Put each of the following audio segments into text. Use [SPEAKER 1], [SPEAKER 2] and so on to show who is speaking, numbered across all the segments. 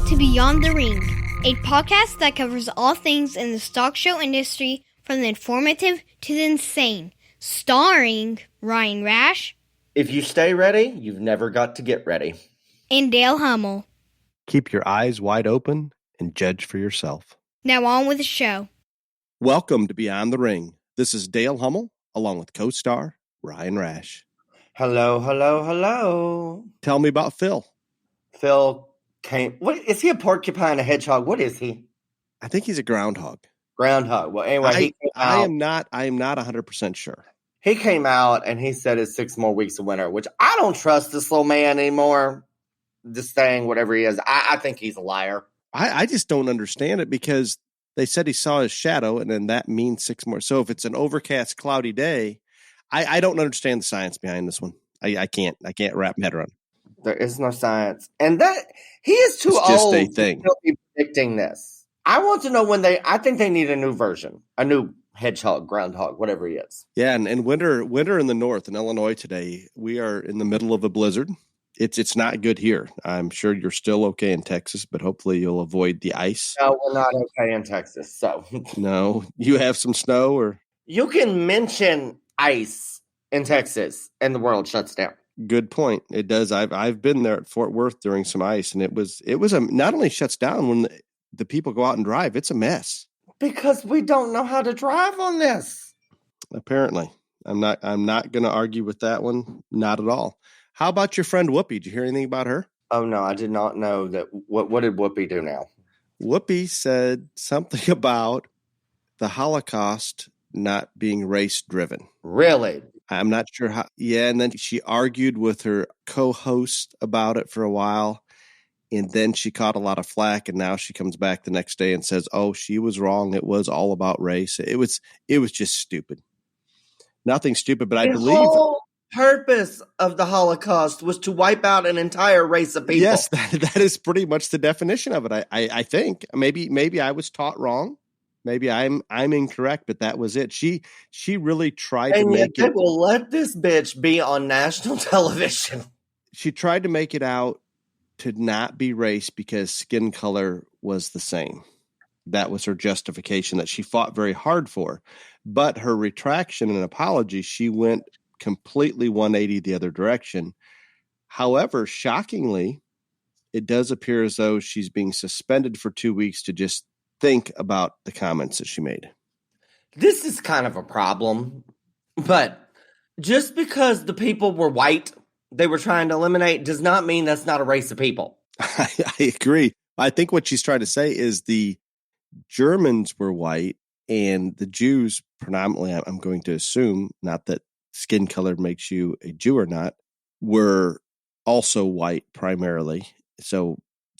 [SPEAKER 1] to Beyond the Ring, a podcast that covers all things in the stock show industry from the informative to the insane, starring Ryan Rash.
[SPEAKER 2] If you stay ready, you've never got to get ready.
[SPEAKER 1] And Dale Hummel.
[SPEAKER 3] Keep your eyes wide open and judge for yourself.
[SPEAKER 1] Now on with the show.
[SPEAKER 3] Welcome to Beyond the Ring. This is Dale Hummel, along with co-star Ryan Rash.
[SPEAKER 2] Hello, hello, hello.
[SPEAKER 3] Tell me about Phil.
[SPEAKER 2] Phil came. What is he? A porcupine, a hedgehog? What is he?
[SPEAKER 3] I think he's a groundhog.
[SPEAKER 2] Groundhog. Well, anyway, he came out.
[SPEAKER 3] I am not 100% sure.
[SPEAKER 2] He came out and he said it's 6 more weeks of winter, which I don't trust this little man anymore. Just saying whatever he is. I think he's a liar.
[SPEAKER 3] I just don't understand it because they said he saw his shadow, and then that means 6 more. So if it's an overcast, cloudy day, I don't understand the science behind this one. I can't wrap my head around.
[SPEAKER 2] There is no science, and that he is too
[SPEAKER 3] It's just
[SPEAKER 2] old
[SPEAKER 3] a
[SPEAKER 2] to
[SPEAKER 3] thing.
[SPEAKER 2] still be predicting this. I want to know when I think they need a new version, a new hedgehog, groundhog, whatever he is.
[SPEAKER 3] Yeah, and winter in the north in Illinois today, we are in the middle of a blizzard. It's not good here. I'm sure you're still okay in Texas, but hopefully you'll avoid the ice.
[SPEAKER 2] No, we're not okay in Texas. So
[SPEAKER 3] No, you have some snow, or
[SPEAKER 2] you can mention ice in Texas, and the world shuts down.
[SPEAKER 3] good point. It does. I've been there at Fort Worth during some ice, and it was not only shuts down when the people go out and drive. It's a mess.
[SPEAKER 2] Because we don't know how to drive on this.
[SPEAKER 3] Apparently, I'm not going to argue with that one. Not at all. How about your friend Whoopi? Did you hear anything about her?
[SPEAKER 2] Oh no, I did not know that. What did Whoopi do now?
[SPEAKER 3] Whoopi said something about the Holocaust not being race driven.
[SPEAKER 2] Really?
[SPEAKER 3] I'm not sure how. Yeah, and then she argued with her co-host about it for a while, and then she caught a lot of flack, and now she comes back the next day and says, "Oh, she was wrong. It was all about race. It was just stupid. Nothing stupid, but I believe."
[SPEAKER 2] Whole purpose of the Holocaust was to wipe out an entire race of people.
[SPEAKER 3] Yes, that is pretty much the definition of it. I think maybe I was taught wrong. Maybe I'm incorrect, but that was it. She really tried to make
[SPEAKER 2] it. Will let this bitch be on national television.
[SPEAKER 3] She tried to make it out to not be race because skin color was the same. That was her justification that she fought very hard for. But her retraction and apology, she went completely 180 the other direction. However, shockingly, it does appear as though she's being suspended for 2 weeks to just think about the comments that she made.
[SPEAKER 2] This is kind of a problem, but just because the people were white, they were trying to eliminate, does not mean that's not a race of people.
[SPEAKER 3] I agree. I think what she's trying to say is the Germans were white and the Jews predominantly, I'm going to assume, not that skin color makes you a Jew or not, were also white primarily. So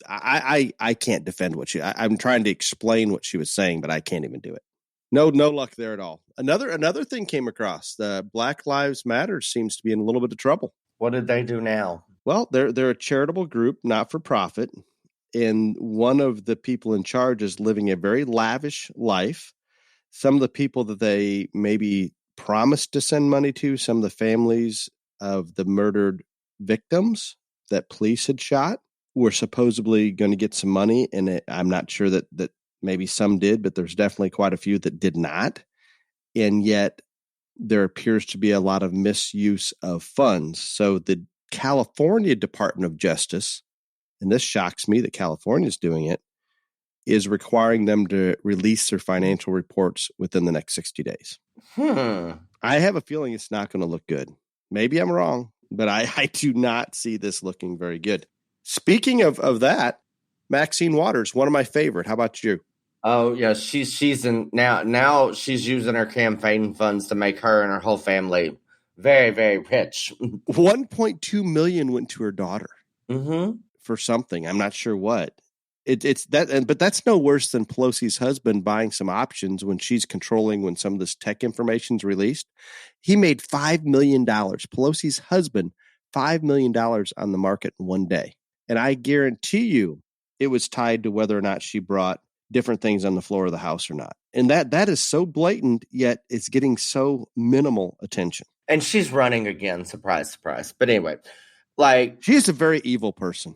[SPEAKER 3] I can't defend what I'm trying to explain what she was saying, but I can't even do it. No luck there at all. Another thing came across. The Black Lives Matter seems to be in a little bit of trouble.
[SPEAKER 2] What did they do now?
[SPEAKER 3] Well, they're a charitable group, not for profit. And one of the people in charge is living a very lavish life. Some of the people that they maybe promised to send money to, some of the families of the murdered victims that police had shot, were supposedly going to get some money. And I'm not sure that maybe some did, but there's definitely quite a few that did not. And yet there appears to be a lot of misuse of funds. So the California Department of Justice, and this shocks me that California is doing it, is requiring them to release their financial reports within the next 60 days. I have a feeling it's not going to look good. Maybe I'm wrong, but I do not see this looking very good. Speaking of that, Maxine Waters, one of my favorite. How about you?
[SPEAKER 2] Oh yeah, she's in now she's using her campaign funds to make her and her whole family very, very rich.
[SPEAKER 3] 1.2 million went to her daughter
[SPEAKER 2] for
[SPEAKER 3] something. I'm not sure what. It's that, but that's no worse than Pelosi's husband buying some options when she's controlling when some of this tech information is released. He made $5 million. Pelosi's husband, $5 million on the market in one day. And I guarantee you it was tied to whether or not she brought different things on the floor of the house or not. And that is so blatant, yet it's getting so minimal attention.
[SPEAKER 2] And she's running again. Surprise, surprise. But anyway, like,
[SPEAKER 3] she is a very evil person.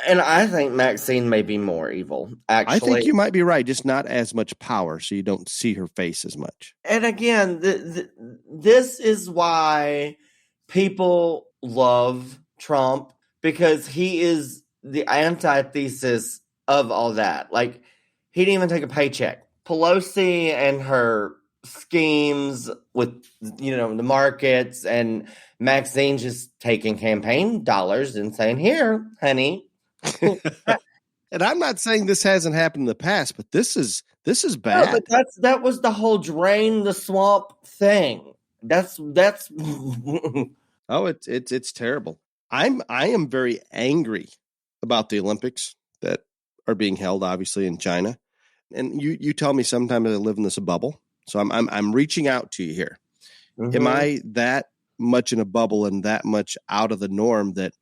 [SPEAKER 2] And I think Maxine may be more evil,
[SPEAKER 3] I think
[SPEAKER 2] actually.
[SPEAKER 3] you might be right, just not as much power, so you don't see her face as much.
[SPEAKER 2] And again, this is why people love Trump, because he is the antithesis of all that. Like, he didn't even take a paycheck. Pelosi and her schemes with, the markets, and Maxine just taking campaign dollars and saying, "Here, honey."
[SPEAKER 3] And I'm not saying this hasn't happened in the past, but this is
[SPEAKER 2] No,
[SPEAKER 3] bad.
[SPEAKER 2] but that was the whole drain the swamp thing. That's
[SPEAKER 3] Oh, it's terrible. I am very angry about the Olympics that are being held, obviously, in China. And you tell me sometimes I live in this bubble, so I'm reaching out to you here. Am I that much in a bubble and that much out of the norm that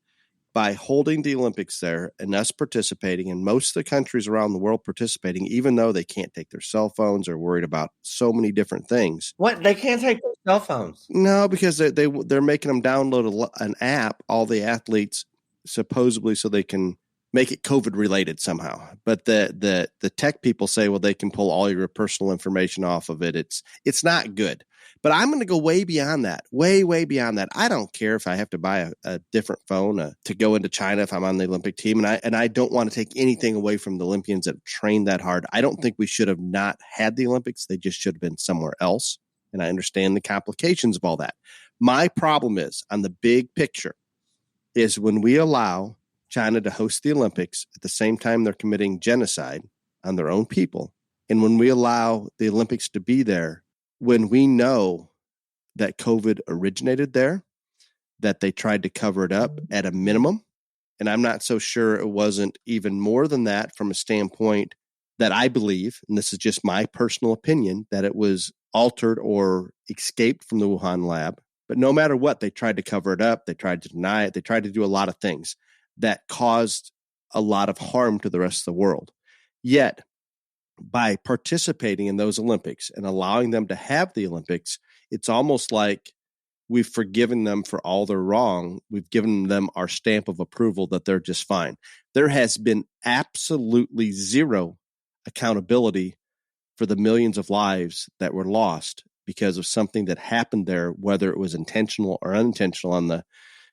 [SPEAKER 3] by holding the Olympics there and us participating, and most of the countries around the world participating, even though they can't take their cell phones or worried about so many different things.
[SPEAKER 2] What? They can't take their cell phones?
[SPEAKER 3] No, because they're making them download an app, all the athletes, supposedly so they can make it COVID related somehow. But the tech people say, well, they can pull all your personal information off of it. It's not good. But I'm going to go way beyond that, way beyond that. I don't care if I have to buy a different phone to go into China if I'm on the Olympic team. And I don't want to take anything away from the Olympians that trained that hard. I don't think we should have not had the Olympics. They just should have been somewhere else. And I understand the complications of all that. My problem is, on the big picture, is when we allow China to host the Olympics at the same time they're committing genocide on their own people. And when we allow the Olympics to be there, when we know that COVID originated there, that they tried to cover it up at a minimum. And I'm not so sure it wasn't even more than that from a standpoint that I believe, and this is just my personal opinion, that it was altered or escaped from the Wuhan lab. But no matter what, they tried to cover it up. They tried to deny it. They tried to do a lot of things that caused a lot of harm to the rest of the world. Yet, by participating in those Olympics and allowing them to have the Olympics, it's almost like we've forgiven them for all their wrong. We've given them our stamp of approval that they're just fine. There has been absolutely zero accountability for the millions of lives that were lost because of something that happened there, whether it was intentional or unintentional on the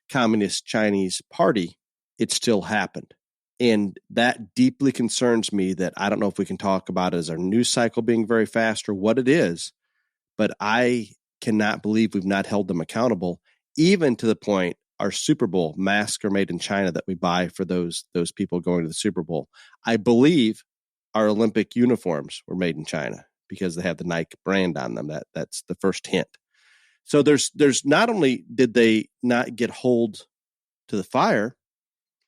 [SPEAKER 3] Communist Chinese Party. It still happened. And that deeply concerns me. That I don't know if we can talk about it as our news cycle being very fast or what it is, but I cannot believe we've not held them accountable, even to the point our Super Bowl masks are made in China that we buy for those people going to the Super Bowl. I believe our Olympic uniforms were made in China because they have the Nike brand on them. That's the first hint. So there's not only did they not get hold to the fire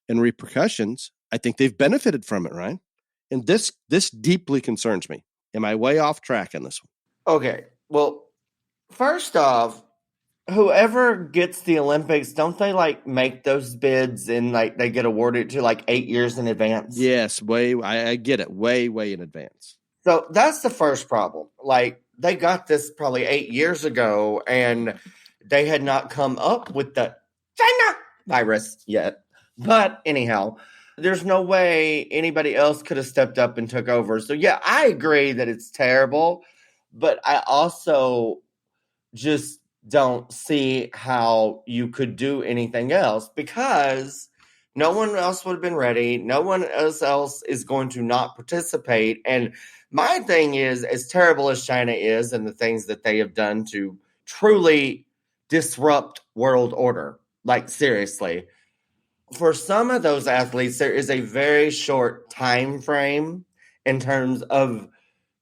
[SPEAKER 3] and repercussions, I think they've benefited from it, Ryan. And this deeply concerns me. Am I way off track on this one?
[SPEAKER 2] Okay. Well, first off, whoever gets the Olympics, don't they make those bids and they get awarded to 8 years in advance?
[SPEAKER 3] Yes, I get it. Way in advance.
[SPEAKER 2] So that's the first problem. They got this probably 8 years ago and they had not come up with the China virus yet. But anyhow, there's no way anybody else could have stepped up and took over. So yeah, I agree that it's terrible, but I also just don't see how you could do anything else because no one else would have been ready. No one else is going to not participate. And my thing is, as terrible as China is and the things that they have done to truly disrupt world order, seriously, for some of those athletes, there is a very short time frame in terms of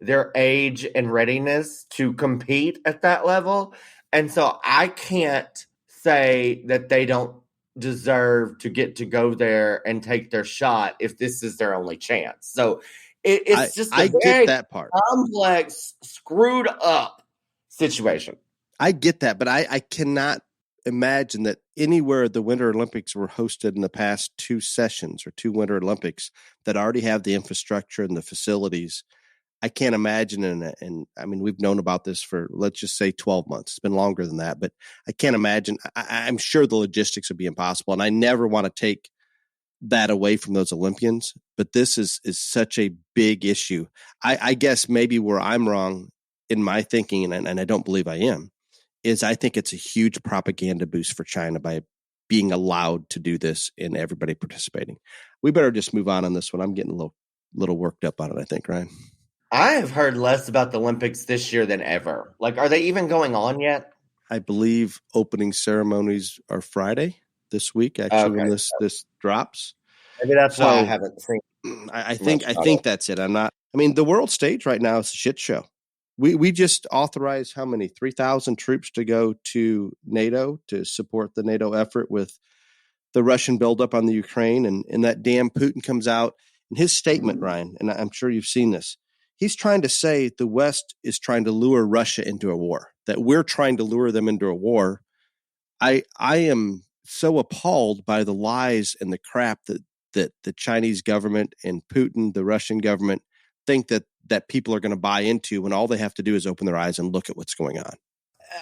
[SPEAKER 2] their age and readiness to compete at that level. And so I can't say that they don't deserve to get to go there and take their shot if this is their only chance. So it's just a very
[SPEAKER 3] get that part.
[SPEAKER 2] Complex, screwed up situation.
[SPEAKER 3] I get that, but I cannot imagine that anywhere the Winter Olympics were hosted in the past two sessions or two Winter Olympics that already have the infrastructure and the facilities. I can't imagine, and I mean, we've known about this for, let's just say 12 months. It's been longer than that, but I can't imagine. I'm sure the logistics would be impossible, and I never want to take that away from those Olympians, but this is such a big issue. I guess maybe where I'm wrong in my thinking, and I don't believe I am, is I think it's a huge propaganda boost for China by being allowed to do this and everybody participating. We better just move on this one. I'm getting a little worked up on it, I think, Ryan.
[SPEAKER 2] I have heard less about the Olympics this year than ever. Like, are they even going on yet?
[SPEAKER 3] I believe opening ceremonies are Friday this week, actually, when this drops.
[SPEAKER 2] Maybe that's why I haven't seen.
[SPEAKER 3] I think that's it. The world stage right now is a shit show. We just authorized how many 3,000 troops to go to NATO to support the NATO effort with the Russian buildup on the Ukraine, and that damn Putin comes out in his statement, Ryan, and I'm sure you've seen this. He's trying to say the West is trying to lure Russia into a war, that we're trying to lure them into a war. I am so appalled by the lies and the crap that the Chinese government and Putin, the Russian government, think that people are going to buy into when all they have to do is open their eyes and look at what's going on.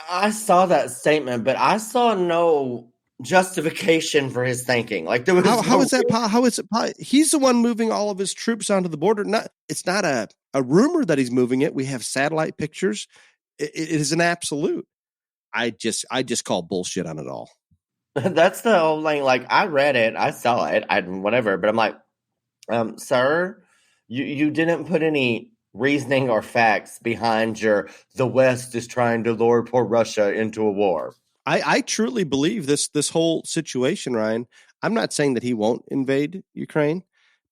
[SPEAKER 2] I saw that statement, but I saw no justification for his thinking. Like, there was
[SPEAKER 3] how is that? How is it? He's the one moving all of his troops onto the border. It's not a rumor that he's moving it. We have satellite pictures. It is an absolute. I just call bullshit on it all.
[SPEAKER 2] That's the whole thing. Like, I read it, I saw it, whatever, but I'm like, sir, you didn't put any reasoning or facts behind the West is trying to lure poor Russia into a war.
[SPEAKER 3] I truly believe this whole situation, Ryan. I'm not saying that he won't invade Ukraine,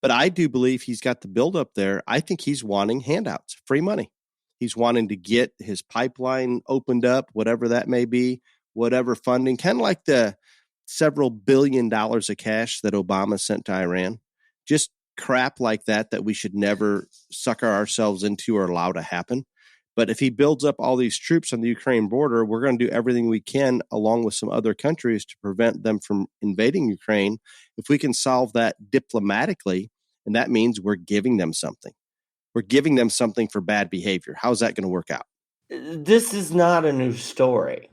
[SPEAKER 3] but I do believe he's got the buildup there. I think he's wanting handouts, free money. He's wanting to get his pipeline opened up, whatever that may be, whatever funding, kind of like the several $1 billion of cash that Obama sent to Iran. Just crap like that we should never sucker ourselves into or allow to happen. But if he builds up all these troops on the Ukraine border, we're going to do everything we can, along with some other countries, to prevent them from invading Ukraine. If we can solve that diplomatically, and that means we're giving them something. We're giving them something for bad behavior. How's that going to work out?
[SPEAKER 2] This is not a new story.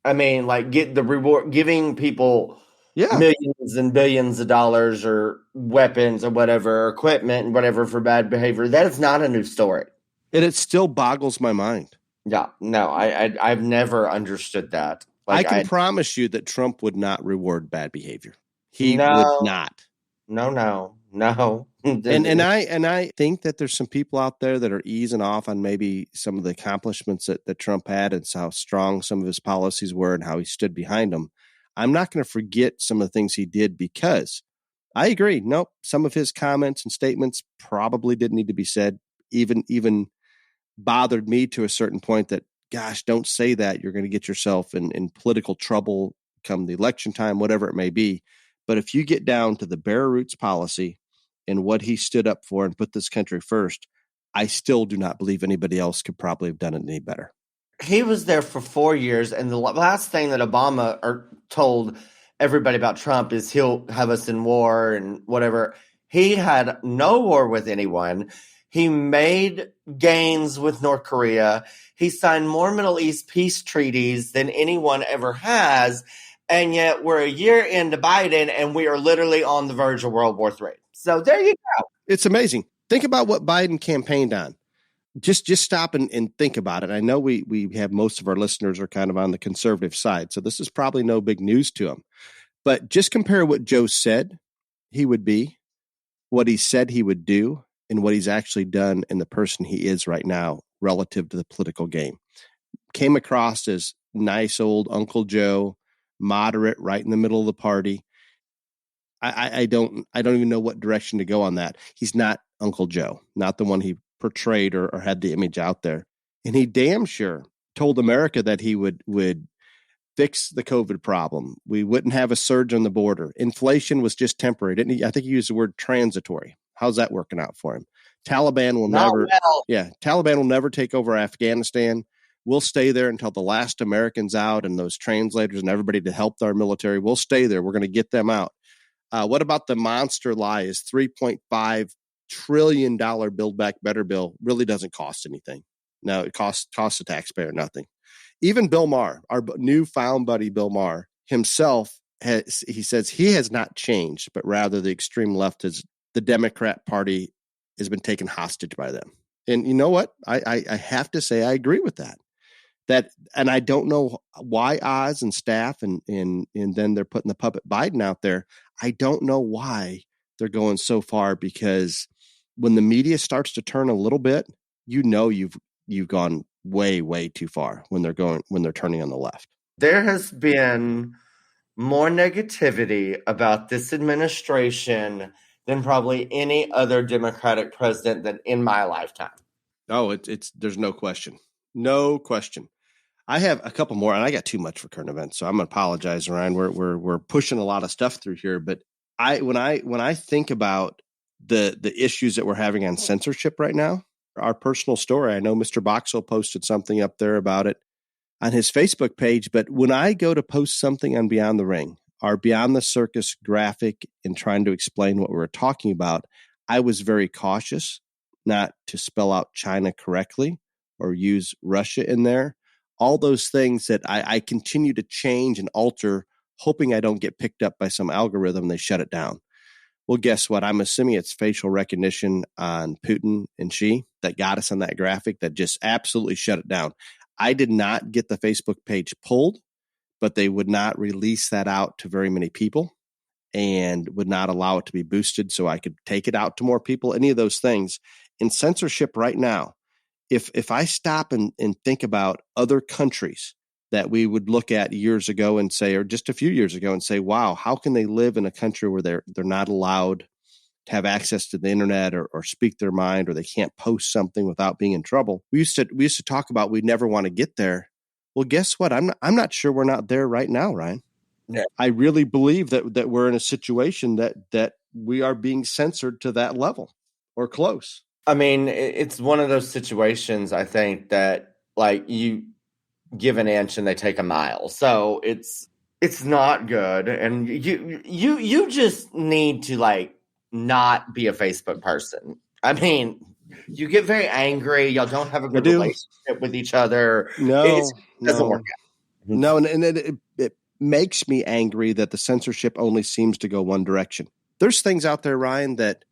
[SPEAKER 2] I mean, like, get the reward, giving people millions and billions of dollars or weapons or whatever, equipment and whatever for bad behavior. That is not a new story.
[SPEAKER 3] And it still boggles my mind.
[SPEAKER 2] Yeah, no, I've never understood that. Like,
[SPEAKER 3] I can promise you that Trump would not reward bad behavior. He would not.
[SPEAKER 2] No.
[SPEAKER 3] And I think that there's some people out there that are easing off on maybe some of the accomplishments that Trump had and how strong some of his policies were and how he stood behind them. I'm not going to forget some of the things he did, because I agree. Nope, some of his comments and statements probably didn't need to be said. Even bothered me to a certain point that, gosh, don't say that. You're going to get yourself in political trouble come the election time, whatever it may be. But if you get down to the bare roots policy and what he stood up for and put this country first, I still do not believe anybody else could probably have done it any better.
[SPEAKER 2] He was there for 4 years, and the last thing that Obama told everybody about Trump is he'll have us in war and whatever. He had no war with anyone. He made gains with North Korea. He signed more Middle East peace treaties than anyone ever has. And yet we're a year into Biden, and we are literally on the verge of World War III. So there you go.
[SPEAKER 3] It's amazing. Think about what Biden campaigned on. Just stop and think about it. I know we have most of our listeners are kind of on the conservative side, so this is probably no big news to them. But just compare what Joe said he would be, what he said he would do, and what he's actually done, and the person he is right now relative to the political game. Came across as nice old Uncle Joe, moderate, right in the middle of the party. I don't even know what direction to go on that. He's not Uncle Joe, not the one he portrayed or had the image out there. And he damn sure told America that he would fix the COVID problem. We wouldn't have a surge on the border. Inflation was just temporary, didn't he? I think he used the word transitory. How's that working out for him? Taliban will never take over Afghanistan. We'll stay there until the last American's out, and those translators and everybody to help our military. We'll stay there. We're going to get them out. What about the monster lie? Is $3.5 trillion Build Back Better bill really doesn't cost anything. No, it costs the taxpayer nothing. Even Bill Maher, our newfound buddy Bill Maher himself, he says he has not changed, but rather the extreme left the Democrat Party has been taken hostage by them. And you know what? I have to say I agree with that. And I don't know why Oz and staff and then they're putting the puppet Biden out there. I don't know why they're going so far, because when the media starts to turn a little bit, you've gone way, way too far when they're turning on the left.
[SPEAKER 2] There has been more negativity about this administration than probably any other Democratic president than in my lifetime.
[SPEAKER 3] Oh, there's no question. No question. I have a couple more, and I got too much for current events, so I'm going to apologize, Ryan. We're pushing a lot of stuff through here, but when I think about the issues that we're having on censorship right now, our personal story, I know Mr. Boxell posted something up there about it on his Facebook page, but when I go to post something on Beyond the Ring, our Beyond the Circus graphic, and trying to explain what we were talking about, I was very cautious not to spell out China correctly or use Russia in there. All those things that I continue to change and alter, hoping I don't get picked up by some algorithm and they shut it down. Well, guess what? I'm assuming it's facial recognition on Putin and Xi that got us on that graphic that just absolutely shut it down. I did not get the Facebook page pulled, but they would not release that out to very many people and would not allow it to be boosted so I could take it out to more people, any of those things. In censorship right now, if I stop and think about other countries that we would look at years ago and say, or just a few years ago and say, wow, how can they live in a country where they're not allowed to have access to the internet or speak their mind, or they can't post something without being in trouble? We used to talk about we'd never want to get there. Well, guess what? I'm not sure we're not there right now, Ryan.
[SPEAKER 2] Yeah.
[SPEAKER 3] I really believe that we're in a situation that we are being censored to that level or close.
[SPEAKER 2] I mean, it's one of those situations, I think, that like you give an inch and they take a mile. So it's not good. And you just need to like not be a Facebook person. I mean, you get very angry. Y'all don't have a good relationship with each other.
[SPEAKER 3] No,
[SPEAKER 2] it doesn't work out.
[SPEAKER 3] No, and it makes me angry that the censorship only seems to go one direction. There's things out there, Ryan, that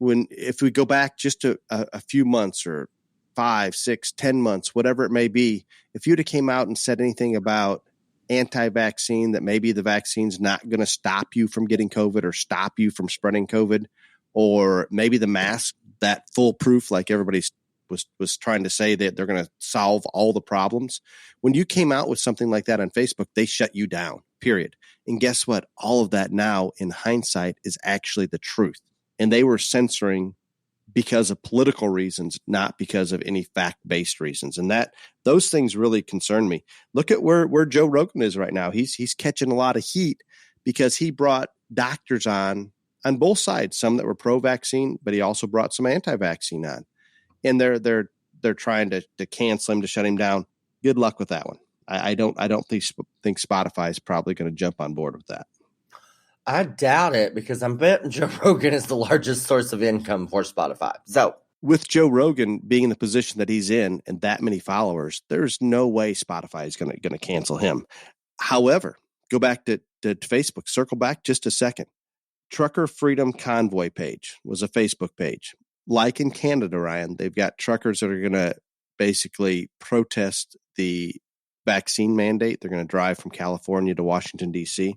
[SPEAKER 3] if we go back just to a few months or 5, 6, 10 months, whatever it may be, if you'd have came out and said anything about anti-vaccine, that maybe the vaccine's not going to stop you from getting COVID or stop you from spreading COVID, or maybe the mask, that foolproof, like everybody was trying to say that they're going to solve all the problems. When you came out with something like that on Facebook, they shut you down, period. And guess what? All of that now, in hindsight, is actually the truth. And they were censoring because of political reasons, not because of any fact-based reasons. And those things really concern me. Look at where Joe Rogan is right now. He's catching a lot of heat because he brought doctors on both sides, some that were pro-vaccine, but he also brought some anti-vaccine on. And they're trying to cancel him, to shut him down. Good luck with that one. I don't think Spotify is probably going to jump on board with that.
[SPEAKER 2] I doubt it, because I'm betting Joe Rogan is the largest source of income for Spotify. So
[SPEAKER 3] with Joe Rogan being in the position that he's in and that many followers, there's no way Spotify is going to cancel him. However, go back to Facebook, circle back just a second. Trucker Freedom Convoy page was a Facebook page. Like in Canada, Ryan, they've got truckers that are going to basically protest the vaccine mandate. They're going to drive from California to Washington, D.C.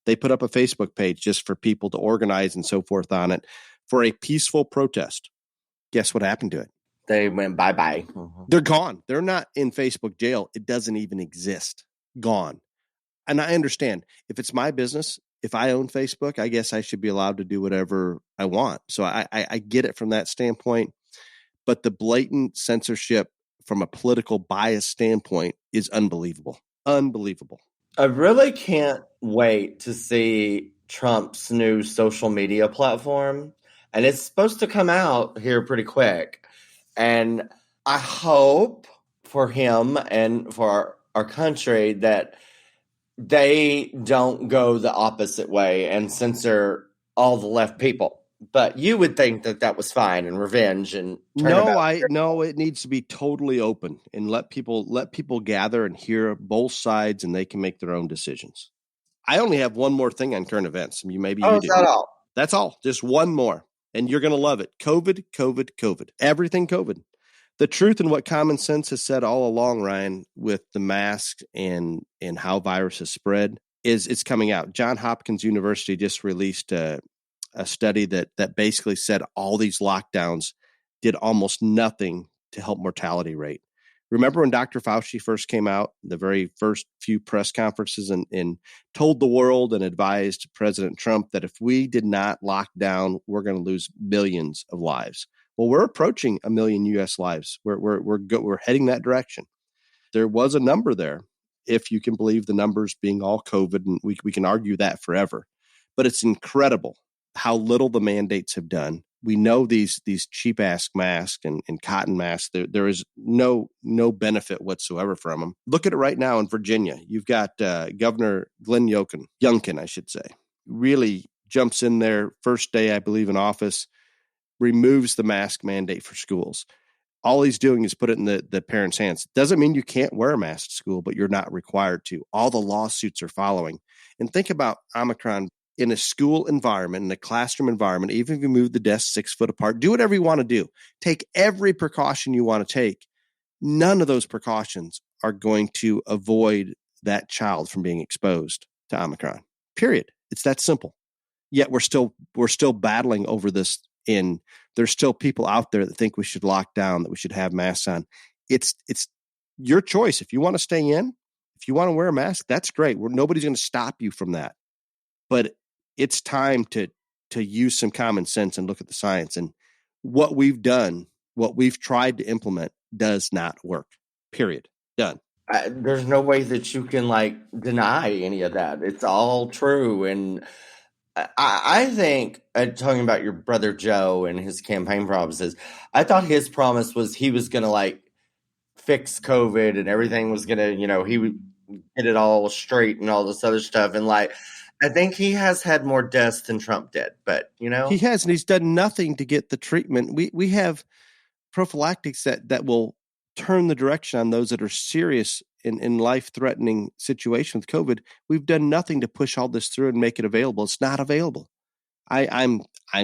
[SPEAKER 3] They put up a Facebook page just for people to organize and so forth on it for a peaceful protest. Guess what happened to it?
[SPEAKER 2] They went bye-bye.
[SPEAKER 3] Mm-hmm. They're gone. They're not in Facebook jail. It doesn't even exist. Gone. And I understand, if it's my business, if I own Facebook, I guess I should be allowed to do whatever I want. So I get it from that standpoint. But the blatant censorship from a political bias standpoint is unbelievable. Unbelievable.
[SPEAKER 2] I really can't wait to see Trump's new social media platform. And it's supposed to come out here pretty quick. And I hope for him and for our country that they don't go the opposite way and censor all the left people. But you would think that was fine and revenge and
[SPEAKER 3] no, it needs to be totally open and let people gather and hear both sides, and they can make their own decisions. I only have one more thing on current events. Maybe
[SPEAKER 2] Oh,
[SPEAKER 3] you
[SPEAKER 2] is
[SPEAKER 3] do.
[SPEAKER 2] that all?
[SPEAKER 3] That's all. Just one more. And you're going to love it. COVID, COVID, COVID. Everything COVID. The truth and what common sense has said all along, Ryan, with the mask and how viruses spread is it's coming out. Johns Hopkins University just released a study that basically said all these lockdowns did almost nothing to help mortality rate. Remember when Dr. Fauci first came out, the very first few press conferences and told the world and advised President Trump that if we did not lock down, we're going to lose millions of lives. Well, we're approaching 1 million U.S. lives. We're heading that direction. There was a number there, if you can believe the numbers being all COVID, and we can argue that forever. But it's incredible how little the mandates have done. We know these cheap ass masks and cotton masks. There is no benefit whatsoever from them. Look at it right now in Virginia. You've got Governor Glenn Youngkin, I should say, really jumps in there first day, I believe, in office, removes the mask mandate for schools. All he's doing is put it in the parents' hands. Doesn't mean you can't wear a mask to school, but you're not required to. All the lawsuits are following. And think about Omicron in a school environment, in a classroom environment. Even if you move the desks 6 foot apart, do whatever you want to do. Take every precaution you want to take. None of those precautions are going to avoid that child from being exposed to Omicron. Period. It's that simple. Yet we're still battling over this. And there's still people out there that think we should lock down, that we should have masks on. It's your choice. If you want to stay in, if you want to wear a mask, that's great. Nobody's going to stop you from that. But it's time to use some common sense and look at the science. And what we've done, what we've tried to implement does not work. Period. Done.
[SPEAKER 2] There's no way that you can deny any of that. It's all true. And I think, talking about your brother Joe and his campaign promises, I thought his promise was he was going to fix COVID and everything was going to, he would get it all straight and all this other stuff. And I think he has had more deaths than Trump did, but
[SPEAKER 3] he has, and he's done nothing to get the treatment. We have prophylactics that will turn the direction on those that are serious in life-threatening situation with COVID. We've done nothing to push all this through and make it available. It's not available. I'm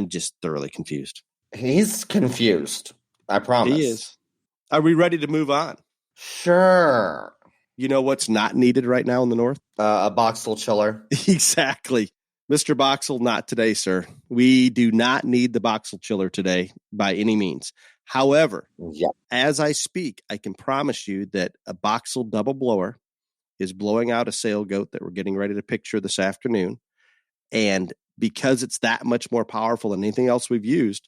[SPEAKER 3] just thoroughly confused.
[SPEAKER 2] He's confused. I promise.
[SPEAKER 3] He is. Are we ready to move on?
[SPEAKER 2] Sure.
[SPEAKER 3] You know what's not needed right now in the North?
[SPEAKER 2] A Boxel chiller.
[SPEAKER 3] Exactly. Mr. Boxel, not today, sir. We do not need the Boxel chiller today by any means. However, as I speak, I can promise you that a Boxel double blower is blowing out a sale goat that we're getting ready to picture this afternoon. And because it's that much more powerful than anything else we've used,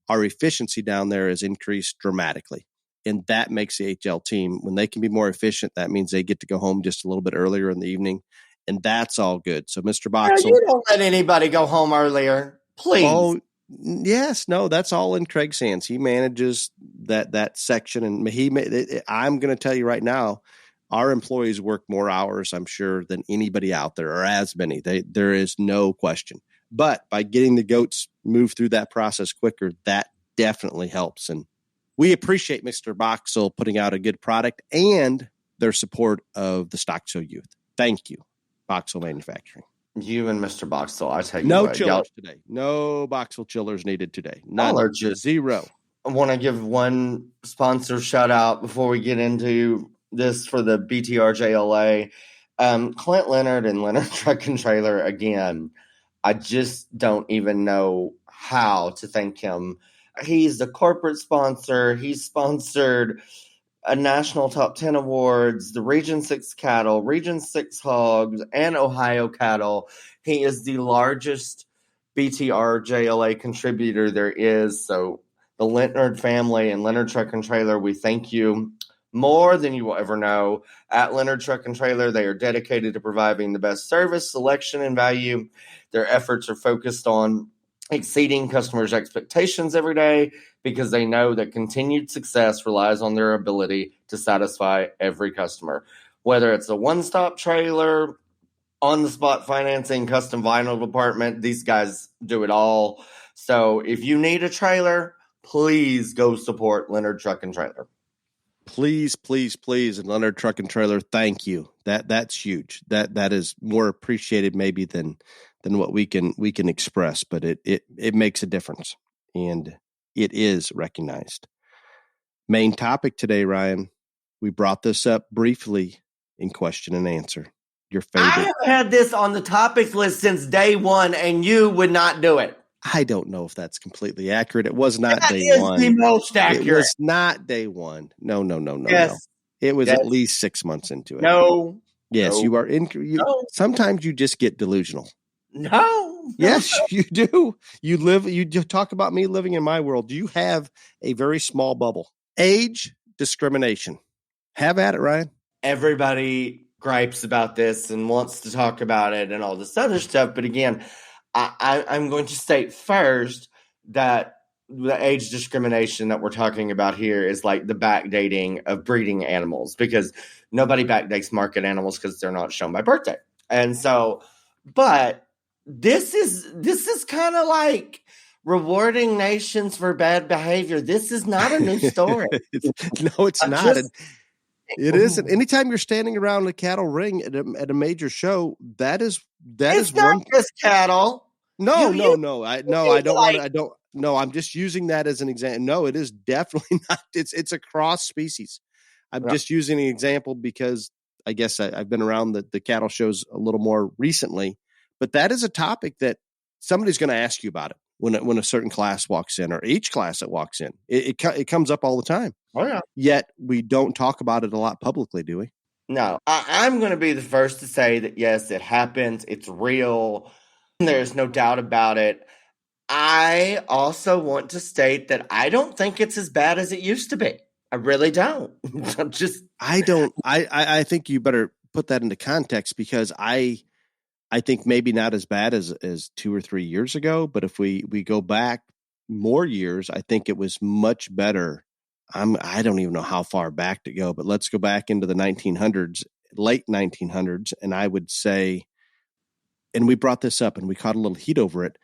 [SPEAKER 3] our efficiency down there has increased dramatically. And that makes the HL team, when they can be more efficient, that means they get to go home just a little bit earlier in the evening. And that's all good. So, Mr. Boxel.
[SPEAKER 2] You don't let anybody go home earlier, please.
[SPEAKER 3] Oh, yes. No, that's all in Craig's hands. He manages that section. And I'm going to tell you right now, our employees work more hours, I'm sure, than anybody out there, or as many. There is no question. But by getting the goats moved through that process quicker, that definitely helps. And we appreciate Mr. Boxel putting out a good product and their support of the Stock Show youth. Thank you, Boxel Manufacturing.
[SPEAKER 2] You and Mr. Boxel, I tell you
[SPEAKER 3] no
[SPEAKER 2] what.
[SPEAKER 3] Chillers today. No Boxel chillers needed today. None.
[SPEAKER 2] Allergies.
[SPEAKER 3] Zero.
[SPEAKER 2] I want to give one sponsor shout out before we get into this for the BTRJLA. Clint Leonard and Leonard Truck and Trailer, again, I just don't even know how to thank him. He's the corporate sponsor. He's sponsored a national top 10 awards, the Region 6 cattle, Region 6 hogs, and Ohio cattle. He is the largest BTRJLA contributor there is. So the Leonard family and Leonard Truck and Trailer, we thank you more than you will ever know. At Leonard Truck and Trailer, they are dedicated to providing the best service, selection, and value. Their efforts are focused on exceeding customers' expectations every day because they know that continued success relies on their ability to satisfy every customer. Whether it's a one-stop trailer, on-the-spot financing, custom vinyl department, these guys do it all. So if you need a trailer, please go support Leonard Truck and Trailer.
[SPEAKER 3] Please, please, please, and Leonard Truck and Trailer, thank you. That's huge. That is more appreciated maybe than what we can express, but it makes a difference, and it is recognized. Main topic today, Ryan. We brought this up briefly in question and answer. Your favorite.
[SPEAKER 2] I have had this on the topics list since day one, and you would not do it.
[SPEAKER 3] I don't know if that's completely accurate. It was not day one.
[SPEAKER 2] That is the most accurate.
[SPEAKER 3] It was not day one. No.
[SPEAKER 2] Yes.
[SPEAKER 3] No. It was at least 6 months into it.
[SPEAKER 2] No.
[SPEAKER 3] Yes,
[SPEAKER 2] no.
[SPEAKER 3] you are
[SPEAKER 2] No.
[SPEAKER 3] Sometimes you just get delusional.
[SPEAKER 2] No.
[SPEAKER 3] Yes, you do. You talk about me living in my world. You have a very small bubble. Age discrimination. Have at it, Ryan.
[SPEAKER 2] Everybody gripes about this and wants to talk about it and all this other stuff. But again, I'm going to state first that the age discrimination that we're talking about here is like the backdating of breeding animals, because nobody backdates market animals because they're not shown by birthday. And so, but this is kind of like rewarding nations for bad behavior. This is not a new story.
[SPEAKER 3] No, it's not. It isn't. Anytime you're standing around a cattle ring at a major show, it's not
[SPEAKER 2] one. Just cattle.
[SPEAKER 3] No. I don't want to. No, I'm just using that as an example. No, it is definitely not. It's a cross species. I'm just using an example because I guess I've been around the cattle shows a little more recently, but that is a topic that somebody's going to ask you about it when a certain class walks in, or each class that walks in. It comes up all the time.
[SPEAKER 2] Oh yeah.
[SPEAKER 3] Yet we don't talk about it a lot publicly, do we?
[SPEAKER 2] No, I'm going to be the first to say that yes, it happens. It's real. There's no doubt about it. I also want to state that I don't think it's as bad as it used to be. I really don't.
[SPEAKER 3] I think you better put that into context, because I think maybe not as bad as 2 or 3 years ago, but if we go back more years, I think it was much better. I don't even know how far back to go, but let's go back into the 1900s, late 1900s, and I would say, and we brought this up and we caught a little heat over it,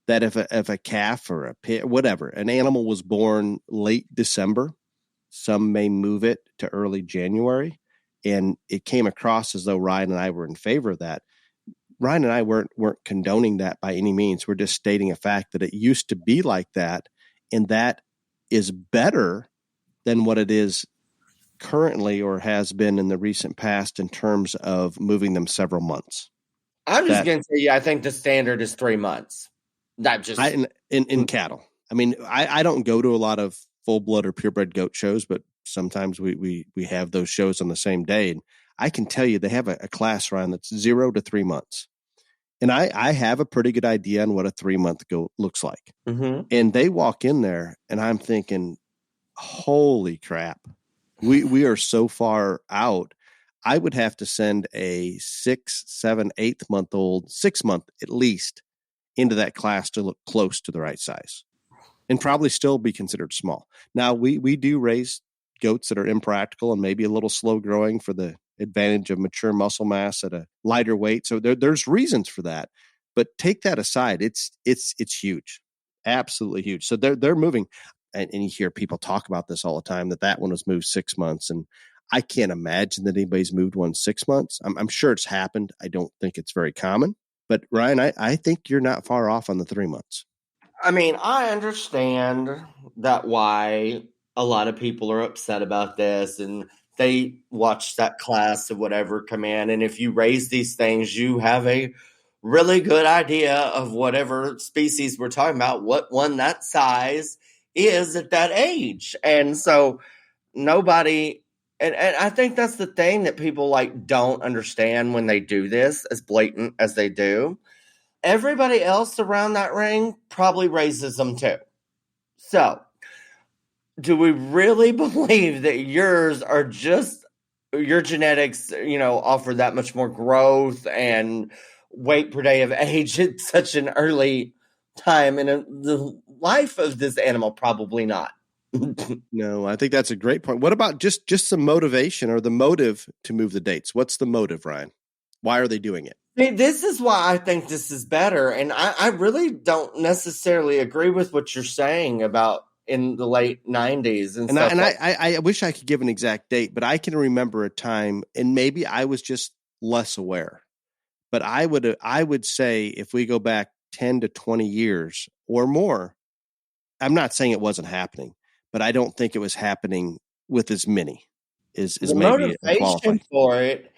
[SPEAKER 3] that if a calf or a pig, whatever, an animal was born late December, some may move it to early January, and it came across as though Ryan and I were in favor of that. Ryan and I weren't condoning that by any means. We're just stating a fact that it used to be like that, and that is better than what it is currently or has been in the recent past in terms of moving them several months.
[SPEAKER 2] I'm just going to say, I think the standard is 3 months. Not just
[SPEAKER 3] in cattle. I mean, I don't go to a lot of full blood or purebred goat shows, but sometimes we have those shows on the same day. And I can tell you they have a class, Ryan, that's 0 to 3 months. And I have a pretty good idea on what a 3-month goat looks like.
[SPEAKER 2] Mm-hmm.
[SPEAKER 3] And they walk in there and I'm thinking, holy crap, we are so far out. I would have to send a 6, 7, 8 month old, 6 month at least, into that class to look close to the right size and probably still be considered small. Now we do raise goats that are impractical and maybe a little slow growing for the advantage of mature muscle mass at a lighter weight. So there's reasons for that, but take that aside. It's huge, absolutely huge. So they're moving, and you hear people talk about this all the time, that one was moved 6 months. And I can't imagine that anybody's moved one 6 months. I'm sure it's happened. I don't think it's very common. But Ryan, I think you're not far off on the 3 months.
[SPEAKER 2] I mean, I understand that why a lot of people are upset about this, and they watch that class or whatever come in. And if you raise these things, you have a really good idea of whatever species we're talking about, what one that size is at that age. And so nobody, and I think that's the thing that people like don't understand when they do this, as blatant as they do. Everybody else around that ring probably raises them too. So, do we really believe that yours are just, your genetics, offer that much more growth and weight per day of age at such an early time in the life of this animal? Probably not.
[SPEAKER 3] No, I think that's a great point. What about just some motivation or the motive to move the dates? What's the motive, Ryan? Why are they doing it?
[SPEAKER 2] This is why I think this is better. And I really don't necessarily agree with what you're saying about in the late 90s and
[SPEAKER 3] And
[SPEAKER 2] stuff.
[SPEAKER 3] I wish I could give an exact date, but I can remember a time, and maybe I was just less aware. But I would say if we go back 10 to 20 years or more, I'm not saying it wasn't happening, but I don't think it was happening with as many is
[SPEAKER 2] the
[SPEAKER 3] maybe a
[SPEAKER 2] motivation
[SPEAKER 3] qualified.
[SPEAKER 2] for it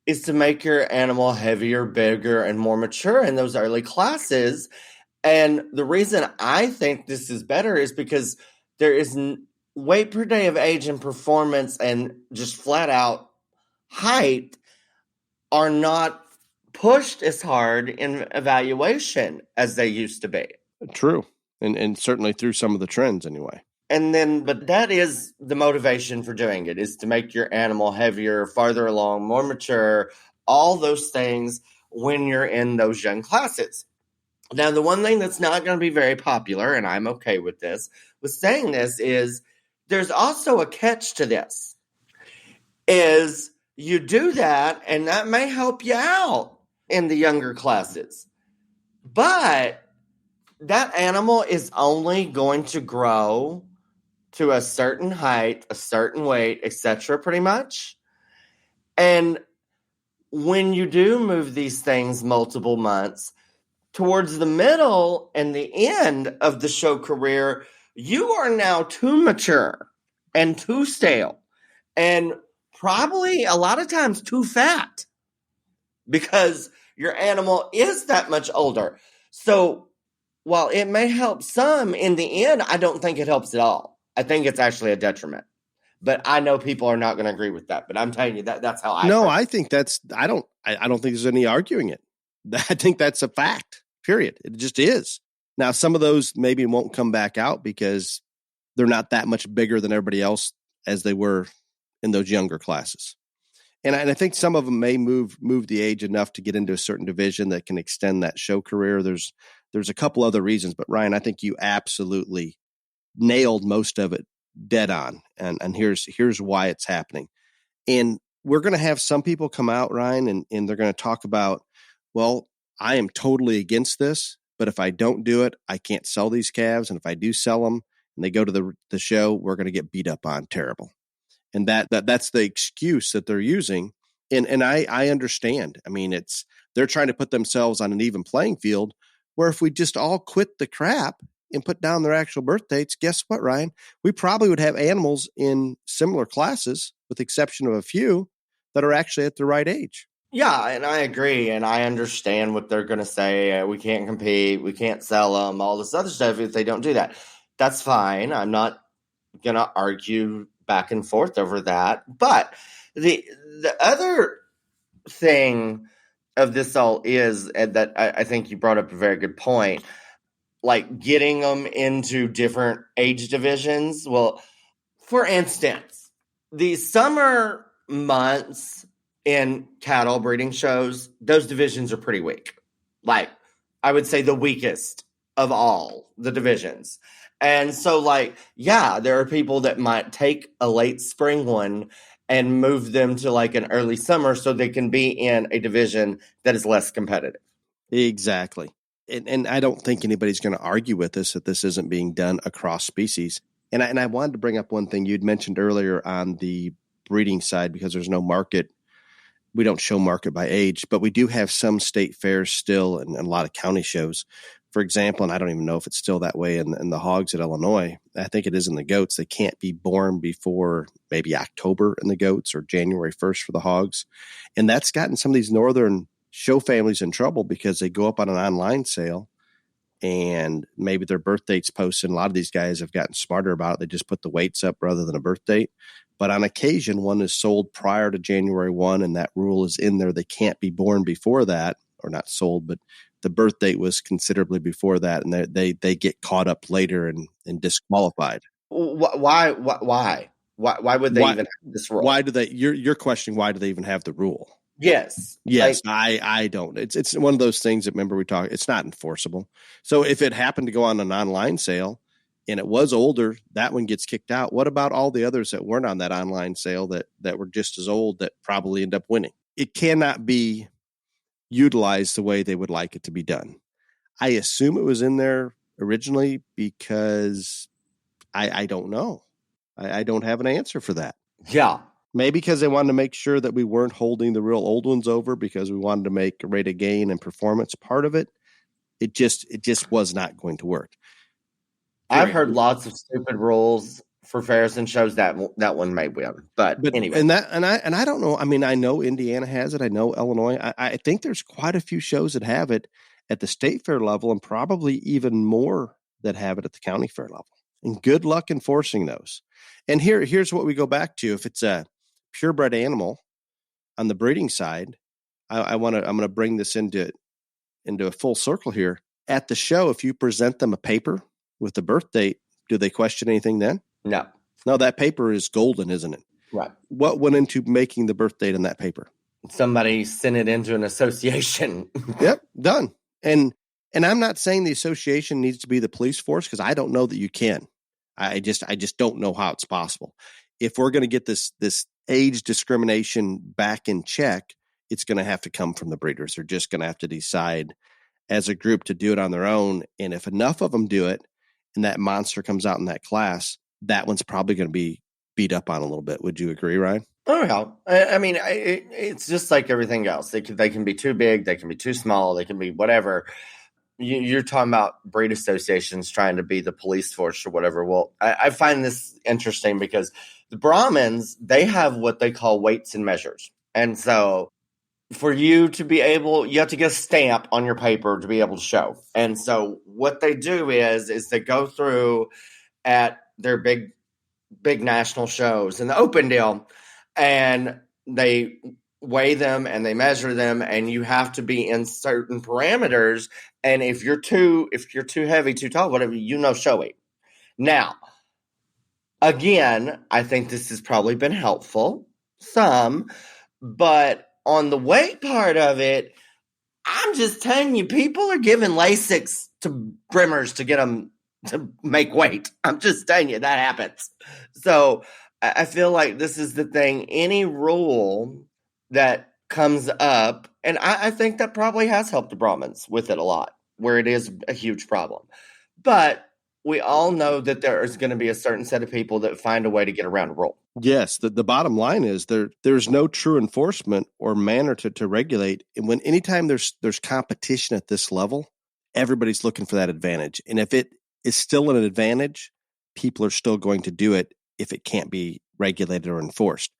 [SPEAKER 2] is to make your animal heavier, bigger, and more mature in those early classes. And the reason I think this is better is because there is weight per day of age and performance and just flat out height are not pushed as hard in evaluation as they used to be.
[SPEAKER 3] True. And certainly through some of the trends anyway.
[SPEAKER 2] And then, but that is the motivation for doing it, is to make your animal heavier, farther along, more mature, all those things when you're in those young classes. Now, the one thing that's not going to be very popular, and I'm okay with this, with saying this, is there's also a catch to this, is you do that, and that may help you out in the younger classes. But that animal is only going to grow to a certain height, a certain weight, etc., pretty much. And when you do move these things multiple months, towards the middle and the end of the show career, you are now too mature and too stale and probably a lot of times too fat because your animal is that much older. So while it may help some, in the end, I don't think it helps at all. I think it's actually a detriment. But I know people are not going to agree with that. But I'm telling you that's how I.
[SPEAKER 3] No, I think I don't think there's any arguing it. I think that's a fact. Period. It just is. Now, some of those maybe won't come back out because they're not that much bigger than everybody else as they were in those younger classes. And I think some of them may move the age enough to get into a certain division that can extend that show career. There's a couple other reasons, but Ryan, I think you absolutely nailed most of it dead on. And here's why it's happening. And we're going to have some people come out, Ryan, and they're going to talk about, well, I am totally against this, but if I don't do it, I can't sell these calves. And if I do sell them and they go to the show, we're going to get beat up on terrible. And that's the excuse that they're using. And I understand. I mean, they're trying to put themselves on an even playing field where if we just all quit the crap and put down their actual birth dates, guess what, Ryan? We probably would have animals in similar classes, with the exception of a few, that are actually at the right age.
[SPEAKER 2] Yeah, and I agree, and I understand what they're going to say. We can't compete, we can't sell them, all this other stuff if they don't do that. That's fine. I'm not going to argue back and forth over that. But the other thing of this all is, and that I think you brought up a very good point, like getting them into different age divisions. Well, for instance, the summer months in cattle breeding shows, those divisions are pretty weak. Like, I would say the weakest of all the divisions. And so, like, yeah, there are people that might take a late spring one and move them to like an early summer so they can be in a division that is less competitive.
[SPEAKER 3] Exactly. And I don't think anybody's going to argue with us that this isn't being done across species. And I wanted to bring up one thing you'd mentioned earlier on the breeding side, because there's no market. We don't show market by age, but we do have some state fairs still and a lot of county shows. For example, and I don't even know if it's still that way in the hogs at Illinois. I think it is in the goats. They can't be born before maybe October in the goats or January 1st for the hogs. And that's gotten some of these northern show families in trouble because they go up on an online sale and maybe their birth date's posted. And a lot of these guys have gotten smarter about it. They just put the weights up rather than a birth date. But on occasion, one is sold prior to January 1, and that rule is in there. They can't be born before that, or not sold, but the birth date was considerably before that, and they get caught up later and disqualified.
[SPEAKER 2] Why would they even have this rule?
[SPEAKER 3] Why do they? You're questioning why do they even have the rule?
[SPEAKER 2] Yes.
[SPEAKER 3] Yes, I don't. It's one of those things that, remember we talked, it's not enforceable. So if it happened to go on an online sale and it was older, that one gets kicked out. What about all the others that weren't on that online sale that were just as old that probably end up winning? It cannot be utilized the way they would like it to be done. I assume it was in there originally because I don't know. I don't have an answer for that.
[SPEAKER 2] Yeah.
[SPEAKER 3] Maybe because they wanted to make sure that we weren't holding the real old ones over because we wanted to make rate of gain and performance part of it. It just was not going to work.
[SPEAKER 2] I've heard lots of stupid rules for fairs and shows that one may win, but anyway.
[SPEAKER 3] And I don't know. I mean, I know Indiana has it. I know Illinois. I think there's quite a few shows that have it at the state fair level, and probably even more that have it at the county fair level. And good luck enforcing those. And here's what we go back to. If it's a purebred animal on the breeding side, I'm going to bring this into a full circle here. At the show, if you present them a paper with the birth date, do they question anything then?
[SPEAKER 2] No.
[SPEAKER 3] No, that paper is golden, isn't it?
[SPEAKER 2] Right.
[SPEAKER 3] What went into making the birth date on that paper?
[SPEAKER 2] Somebody sent it into an association.
[SPEAKER 3] Yep, done. And I'm not saying the association needs to be the police force, because I don't know that you can. I just don't know how it's possible. If we're going to get this age discrimination back in check, it's going to have to come from the breeders. They're just going to have to decide as a group to do it on their own. And if enough of them do it and that monster comes out in that class, that one's probably going to be beat up on a little bit. Would you agree, Ryan?
[SPEAKER 2] Oh, yeah. I mean, it's just like everything else. They can be too big. They can be too small. They can be whatever. You're talking about breed associations trying to be the police force or whatever. Well, I find this interesting because the Brahmins, they have what they call weights and measures. And so for you to be able, you have to get a stamp on your paper to be able to show. And so what they do is they go through at their big national shows and the open deal, and they weigh them and they measure them, and you have to be in certain parameters. And if you're too heavy, too tall, whatever, show weight. Now, again, I think this has probably been helpful, some, but on the weight part of it, I'm just telling you, people are giving Lasix to brimmers to get them to make weight. I'm just telling you, that happens. So I feel like this is the thing. Any rule that comes up, and I think that probably has helped the Brahmins with it a lot, where it is a huge problem. But we all know that there is going to be a certain set of people that find a way to get around a rule.
[SPEAKER 3] Yes, the bottom line is there's no true enforcement or manner to regulate. And anytime there's competition at this level, everybody's looking for that advantage. And if it is still an advantage, people are still going to do it if it can't be regulated or enforced.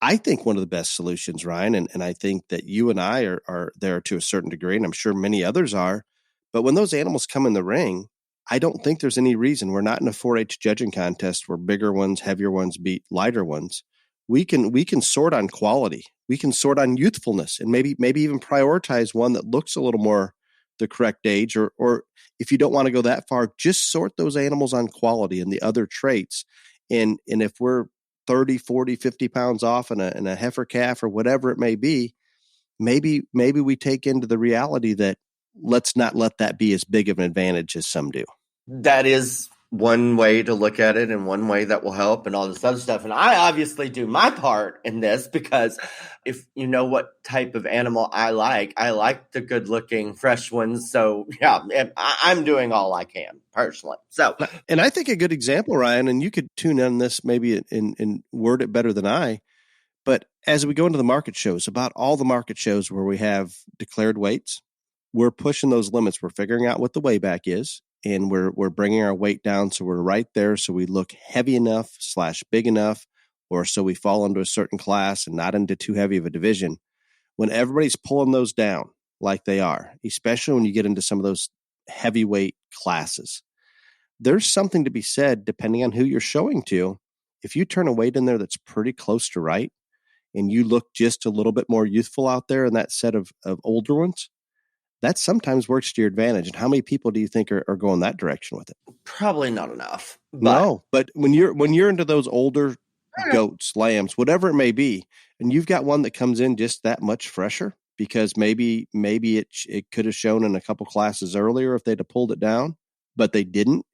[SPEAKER 3] I think one of the best solutions, Ryan, and I think that you and I are there to a certain degree, and I'm sure many others are, but when those animals come in the ring, I don't think there's any reason. We're not in a 4-H judging contest where bigger ones, heavier ones beat lighter ones. We can sort on quality. We can sort on youthfulness, and maybe even prioritize one that looks a little more the correct age, or if you don't want to go that far, just sort those animals on quality and the other traits. And if we're 30, 40, 50 pounds off in a heifer calf or whatever it may be, maybe we take into the reality that let's not let that be as big of an advantage as some do.
[SPEAKER 2] That is one way to look at it, and one way that will help, and all this other stuff. And I obviously do my part in this, because if you know what type of animal I like the good looking fresh ones. So yeah, I'm doing all I can personally. So,
[SPEAKER 3] and I think a good example, Ryan, and you could tune in this maybe and word it better than I, but as we go into the market shows, about all the market shows where we have declared weights, we're pushing those limits. We're figuring out what the weighback is, and we're bringing our weight down so we're right there, so we look heavy enough / big enough, or so we fall into a certain class and not into too heavy of a division. When everybody's pulling those down like they are, especially when you get into some of those heavyweight classes, there's something to be said, depending on who you're showing to. If you turn a weight in there that's pretty close to right, and you look just a little bit more youthful out there in that set of older ones, that sometimes works to your advantage. And how many people do you think are going that direction with it?
[SPEAKER 2] Probably not enough.
[SPEAKER 3] No, but when you're into those older goats, lambs, whatever it may be, and you've got one that comes in just that much fresher, because maybe it could have shown in a couple classes earlier if they'd have pulled it down, but they didn't.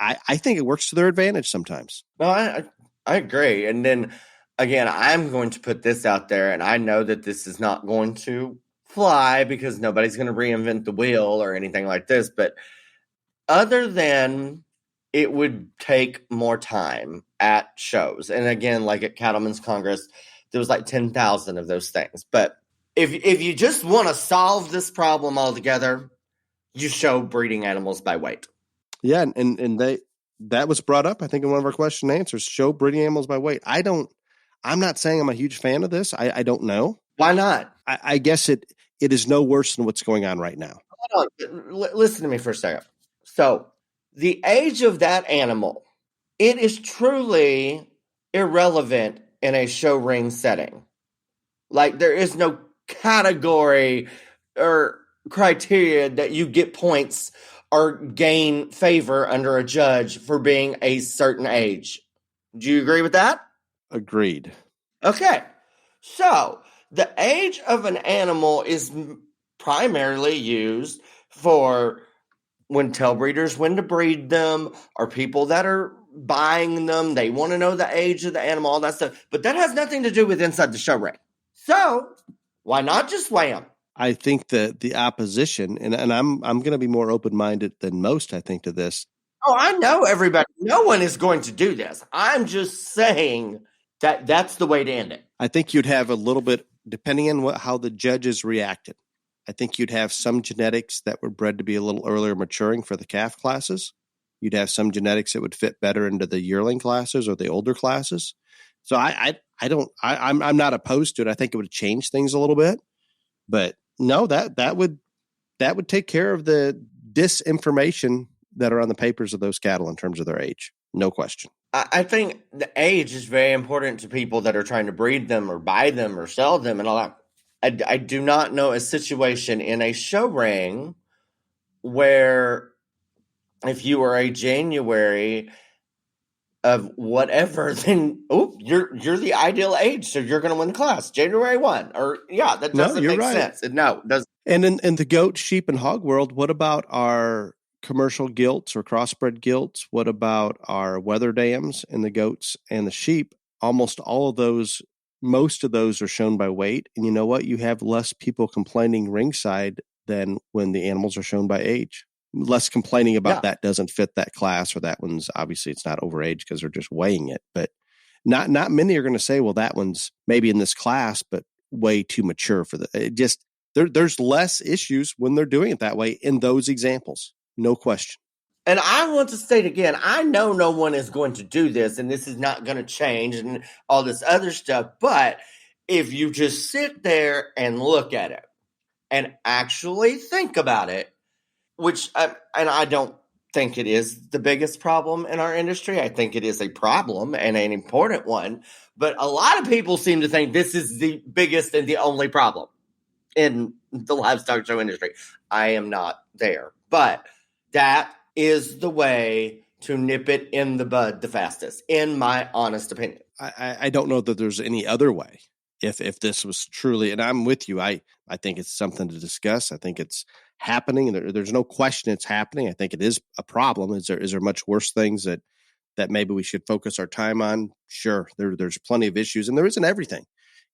[SPEAKER 3] I think it works to their advantage sometimes.
[SPEAKER 2] No, I agree. And then again, I'm going to put this out there, and I know that this is not going to fly because nobody's going to reinvent the wheel or anything like this. But other than it would take more time at shows. And again, like at Cattlemen's Congress, there was like 10,000 of those things. But if you just want to solve this problem altogether, you show breeding animals by weight.
[SPEAKER 3] Yeah, and that was brought up, I think, in one of our question and answers. Show breeding animals by weight. I'm not saying I'm a huge fan of this. I don't know.
[SPEAKER 2] Why not?
[SPEAKER 3] I guess it is no worse than what's going on right now.
[SPEAKER 2] Hold on. Listen to me for a second. So the age of that animal, it is truly irrelevant in a show ring setting. Like, there is no category or criteria that you get points or gain favor under a judge for being a certain age. Do you agree with that?
[SPEAKER 3] Agreed.
[SPEAKER 2] Okay. So the age of an animal is primarily used for when tail breeders when to breed them, or people that are buying them. They want to know the age of the animal, all that stuff. But that has nothing to do with inside the show ring. So why not just weigh them?
[SPEAKER 3] I think that the opposition, and I'm going to be more open-minded than most, I think, to this.
[SPEAKER 2] Oh, I know everybody. No one is going to do this. I'm just saying that that's the way to end it.
[SPEAKER 3] I think you'd have a little bit, depending on how the judges reacted. I think you'd have some genetics that were bred to be a little earlier maturing for the calf classes. You'd have some genetics that would fit better into the yearling classes or the older classes. So I'm not opposed to it. I think it would change things a little bit, but no, that would take care of the disinformation that are on the papers of those cattle in terms of their age. No question.
[SPEAKER 2] I think the age is very important to people that are trying to breed them or buy them or sell them and all that. I do not know a situation in a show ring where if you are a January of whatever, then you're the ideal age, so you're going to win the class January 1. Or that doesn't make sense. No, it doesn't.
[SPEAKER 3] And in the goat, sheep, and hog world, what about our commercial gilts or crossbred gilts? What about our weather dams and the goats and the sheep? Almost all of those, most of those are shown by weight. And you know what? You have less people complaining ringside than when the animals are shown by age. Less complaining about that doesn't fit that class, or that one's obviously it's not overage because they're just weighing it. But not many are going to say, well, that one's maybe in this class, but way too mature for there's less issues when they're doing it that way in those examples. No question.
[SPEAKER 2] And I want to state again, I know no one is going to do this, and this is not going to change and all this other stuff. But if you just sit there and look at it and actually think about it, which, and I don't think it is the biggest problem in our industry. I think it is a problem and an important one. But a lot of people seem to think this is the biggest and the only problem in the livestock show industry. I am not there. But that is the way to nip it in the bud the fastest, in my honest opinion.
[SPEAKER 3] I don't know that there's any other way. If this was truly, and I'm with you, I think it's something to discuss. I think it's happening. There's no question it's happening. I think it is a problem. Is there much worse things that maybe we should focus our time on? Sure, there's plenty of issues, and there isn't everything.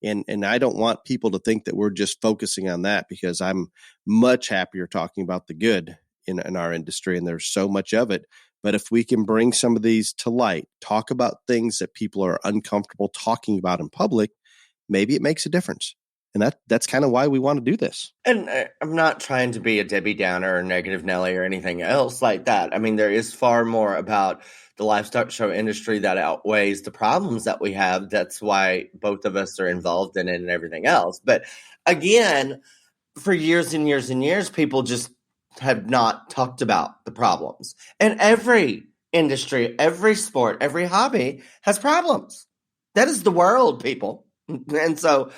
[SPEAKER 3] And I don't want people to think that we're just focusing on that, because I'm much happier talking about the good in our industry, and there's so much of it. But if we can bring some of these to light, talk about things that people are uncomfortable talking about in public, maybe it makes a difference. And that's kind of why we want to do this.
[SPEAKER 2] And I'm not trying to be a Debbie Downer or negative Nelly or anything else like that. I mean, there is far more about the livestock show industry that outweighs the problems that we have. That's why both of us are involved in it and everything else. But again, for years and years and years, people just have not talked about the problems. And every industry, every sport, every hobby has problems. That is the world, people. And so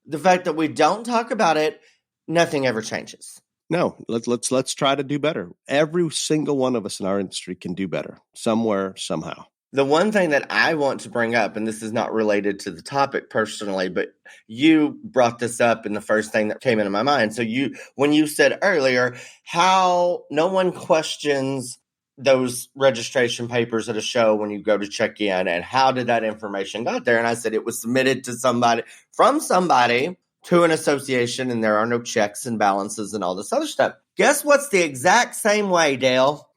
[SPEAKER 2] the fact that we don't talk about it, nothing ever changes.
[SPEAKER 3] No, let's try to do better. Every single one of us in our industry can do better somewhere, somehow.
[SPEAKER 2] The one thing that I want to bring up, and this is not related to the topic personally, but you brought this up in the first thing that came into my mind. So when you said earlier how no one questions those registration papers at a show when you go to check in, and how did that information got there? And I said it was submitted to somebody to an association, and there are no checks and balances and all this other stuff. Guess what's the exact same way, Dale?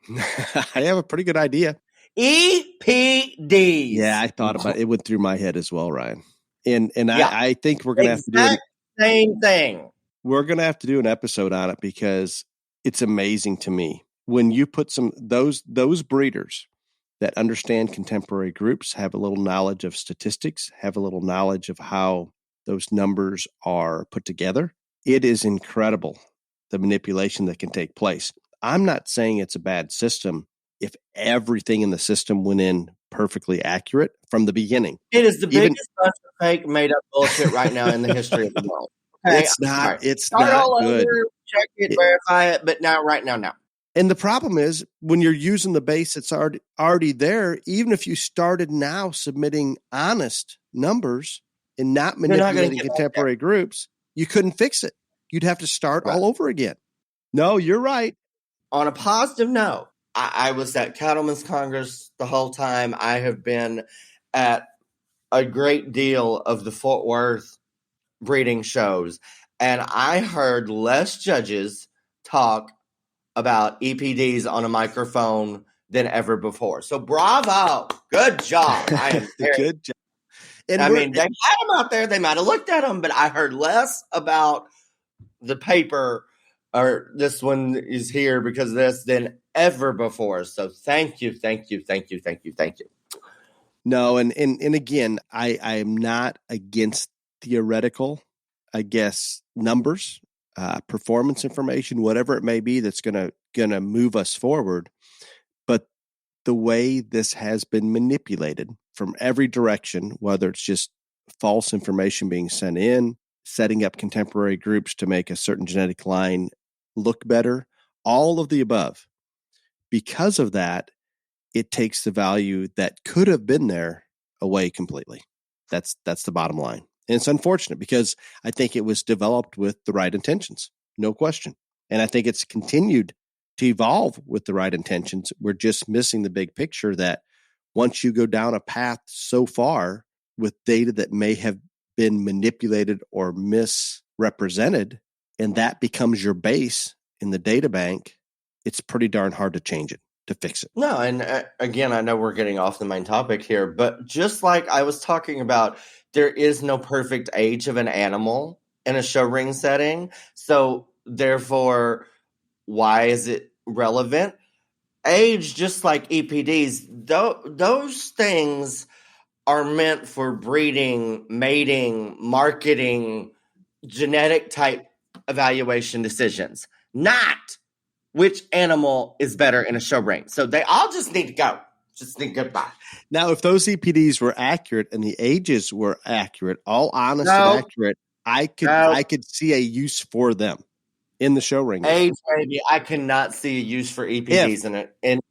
[SPEAKER 3] I have a pretty good idea.
[SPEAKER 2] EPDs.
[SPEAKER 3] Yeah, I thought about it. It went through my head as well, Ryan. And
[SPEAKER 2] Yeah.
[SPEAKER 3] I think we're going to have to do
[SPEAKER 2] Exact same thing.
[SPEAKER 3] we're going to have to do an episode on it because it's amazing to me when you put those breeders that understand contemporary groups, have a little knowledge of statistics, have a little knowledge of how those numbers are put together. It is incredible the manipulation that can take place. I'm not saying it's a bad system if everything in the system went in perfectly accurate from the beginning.
[SPEAKER 2] It is the biggest bunch of fake made up bullshit right now in the history of the world. Okay?
[SPEAKER 3] It's not. It's
[SPEAKER 2] Start
[SPEAKER 3] not
[SPEAKER 2] all
[SPEAKER 3] good.
[SPEAKER 2] over, check it, verify it, but right now.
[SPEAKER 3] And the problem is when you're using the base that's already there, even if you started now submitting honest numbers and not manipulating contemporary groups, you couldn't fix it. You'd have to start all over again. No, you're right.
[SPEAKER 2] On a positive note, I was at Cattlemen's Congress the whole time. I have been at a great deal of the Fort Worth breeding shows, and I heard less judges talk about EPDs on a microphone than ever before. So bravo. Good job. I am
[SPEAKER 3] good job.
[SPEAKER 2] And I mean, they had them out there. They might have looked at them, but I heard less about the paper or this one is here because of this than ever before. So thank you.
[SPEAKER 3] No, and again, I am not against theoretical, I guess, numbers, performance information, whatever it may be that's gonna move us forward. But the way this has been manipulated from every direction, whether it's just false information being sent in, setting up contemporary groups to make a certain genetic line look better, all of the above. Because of that, it takes the value that could have been there away completely. That's the bottom line. And it's unfortunate because I think it was developed with the right intentions, no question. And I think it's continued to evolve with the right intentions. We're just missing the big picture that once you go down a path so far with data that may have been manipulated or misrepresented, and that becomes your base in the data bank, it's pretty darn hard to change it, to fix it.
[SPEAKER 2] No, and again, I know we're getting off the main topic here, but just like I was talking about, there is no perfect age of an animal in a show ring setting. So therefore, why is it relevant? Age, just like EPDs, those things are meant for breeding, mating, marketing, genetic type evaluation decisions, not which animal is better in a show ring. So they all just need to go. Just need goodbye.
[SPEAKER 3] Now, if those EPDs were accurate and the ages were accurate, all honest and accurate, I could see a use for them in the show ring.
[SPEAKER 2] Age, maybe. I cannot see a use for EPDs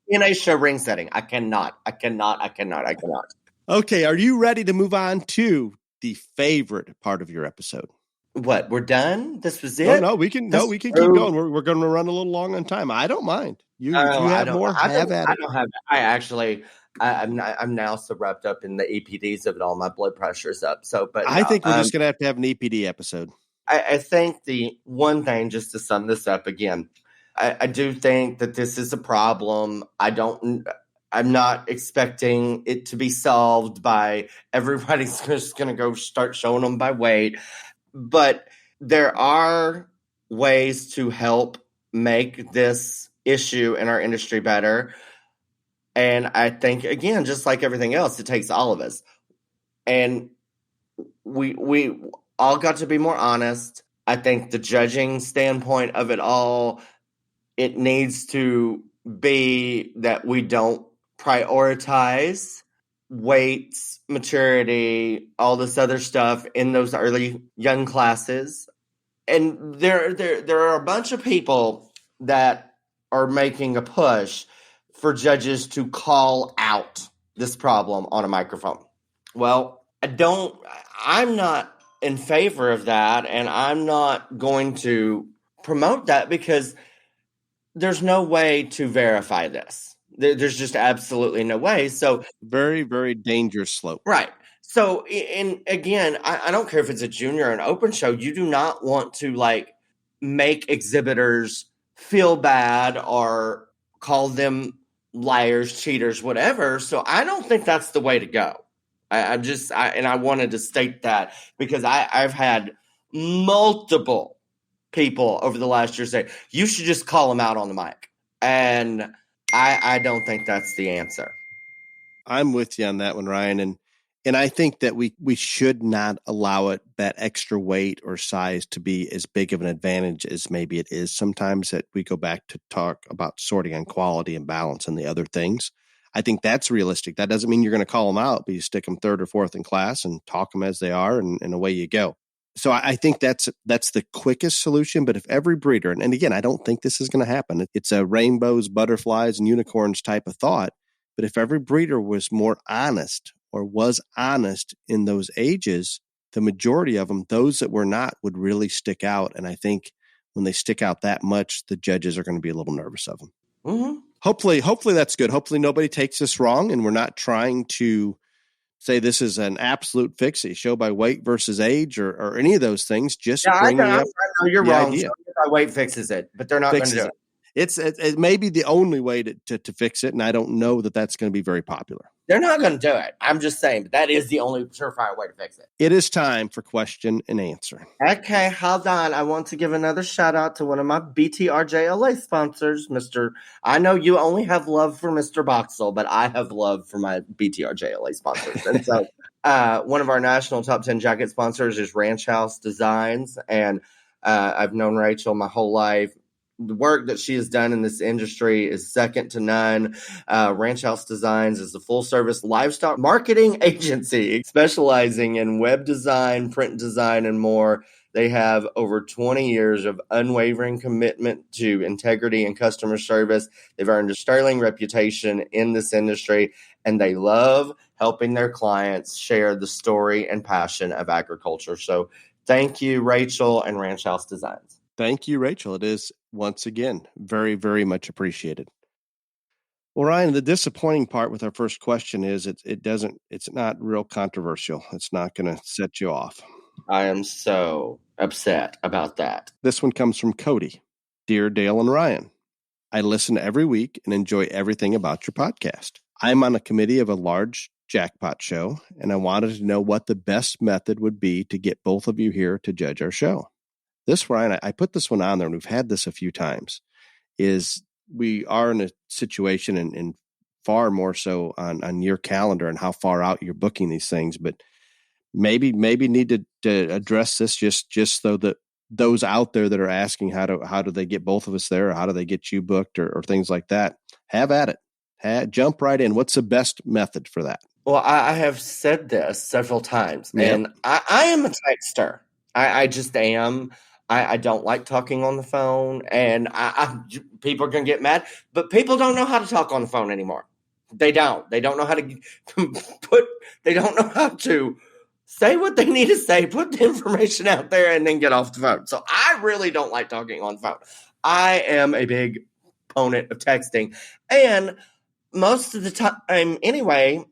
[SPEAKER 2] in a show ring setting. I cannot.
[SPEAKER 3] Okay, are you ready to move on to the favorite part of your episode?
[SPEAKER 2] What, we're done? This was it?
[SPEAKER 3] No, we can keep going. We're going to run a little long on time. I don't mind. If you have more, have at it.
[SPEAKER 2] I don't have. I actually, I'm now so wrapped up in the EPDs of it all. My blood pressure's up. So, but
[SPEAKER 3] I think we're just going to have an EPD episode.
[SPEAKER 2] I think the one thing, just to sum this up again, I do think that this is a problem. I'm not expecting it to be solved by everybody's just going to go start showing them by weight. But there are ways to help make this issue in our industry better. And I think, again, just like everything else, it takes all of us. And we all got to be more honest. I think the judging standpoint of it all, it needs to be that we don't prioritize weights, maturity, all this other stuff in those early young classes. And there are a bunch of people that are making a push for judges to call out this problem on a microphone. Well, I'm not in favor of that, and I'm not going to promote that because there's no way to verify this. There's just absolutely no way. So
[SPEAKER 3] very, very dangerous slope.
[SPEAKER 2] Right. So, and again, I don't care if it's a junior or an open show. You do not want to make exhibitors feel bad or call them liars, cheaters, whatever. So I don't think that's the way to go. I wanted to state that because I've had multiple people over the last year say, you should just call them out on the mic. And I don't think that's the answer.
[SPEAKER 3] I'm with you on that one, Ryan. And I think that we should not allow it, that extra weight or size, to be as big of an advantage as maybe it is sometimes, that we go back to talk about sorting on quality and balance and the other things. I think that's realistic. That doesn't mean you're going to call them out, but you stick them third or fourth in class and talk them as they are, and away you go. So I think that's the quickest solution. But if every breeder, and again, I don't think this is going to happen. It's a rainbows, butterflies, and unicorns type of thought. But if every breeder was more honest, or was honest in those ages, the majority of them, those that were not, would really stick out. And I think when they stick out that much, the judges are going to be a little nervous of them.
[SPEAKER 2] Mm-hmm.
[SPEAKER 3] Hopefully that's good. Hopefully nobody takes this wrong, and we're not trying to say this is an absolute fix. You show by weight versus age or any of those things. Just bringing up.
[SPEAKER 2] I know you're wrong. Show by weight fixes it, but they're not going to do it.
[SPEAKER 3] It may be the only way to fix it, and I don't know that that's going to be very popular.
[SPEAKER 2] They're not going to do it. I'm just saying that is the only surefire way to fix it.
[SPEAKER 3] It is time for question and answer.
[SPEAKER 2] Okay, hold on. I want to give another shout out to one of my BTRJLA sponsors, Mr. I know you only have love for Mr. Boxell, but I have love for my BTRJLA sponsors. And so one of our national top 10 jacket sponsors is Ranch House Designs. And I've known Rachel my whole life. The work that she has done in this industry is second to none. Ranch House Designs is a full-service livestock marketing agency specializing in web design, print design, and more. They have over 20 years of unwavering commitment to integrity and customer service. They've earned a sterling reputation in this industry, and they love helping their clients share the story and passion of agriculture. So thank you, Rachel and Ranch House Designs.
[SPEAKER 3] Thank you, Rachel. It is, once again, very, very much appreciated. Well, Ryan, the disappointing part with our first question is it's not real controversial. It's not going to set you off.
[SPEAKER 2] I am so upset about that.
[SPEAKER 3] This one comes from Cody. Dear Dale and Ryan, I listen every week and enjoy everything about your podcast. I'm on a committee of a large jackpot show, and I wanted to know what the best method would be to get both of you here to judge our show. This, Ryan, I put this one on there, and we've had this a few times, is we are in a situation, and far more so on your calendar and how far out you're booking these things, but maybe need to address this just so that those out there that are asking how do they get both of us there, or how do they get you booked, or things like that, have at it. Jump right in. What's the best method for that?
[SPEAKER 2] Well, I have said this several times, and I am a texter. I just am. I don't like talking on the phone, and people are going to get mad, but people don't know how to talk on the phone anymore. They don't. They don't know how to they don't know how to say what they need to say, put the information out there, and then get off the phone. So I really don't like talking on the phone. I am a big opponent of texting, and most of the time, anyway,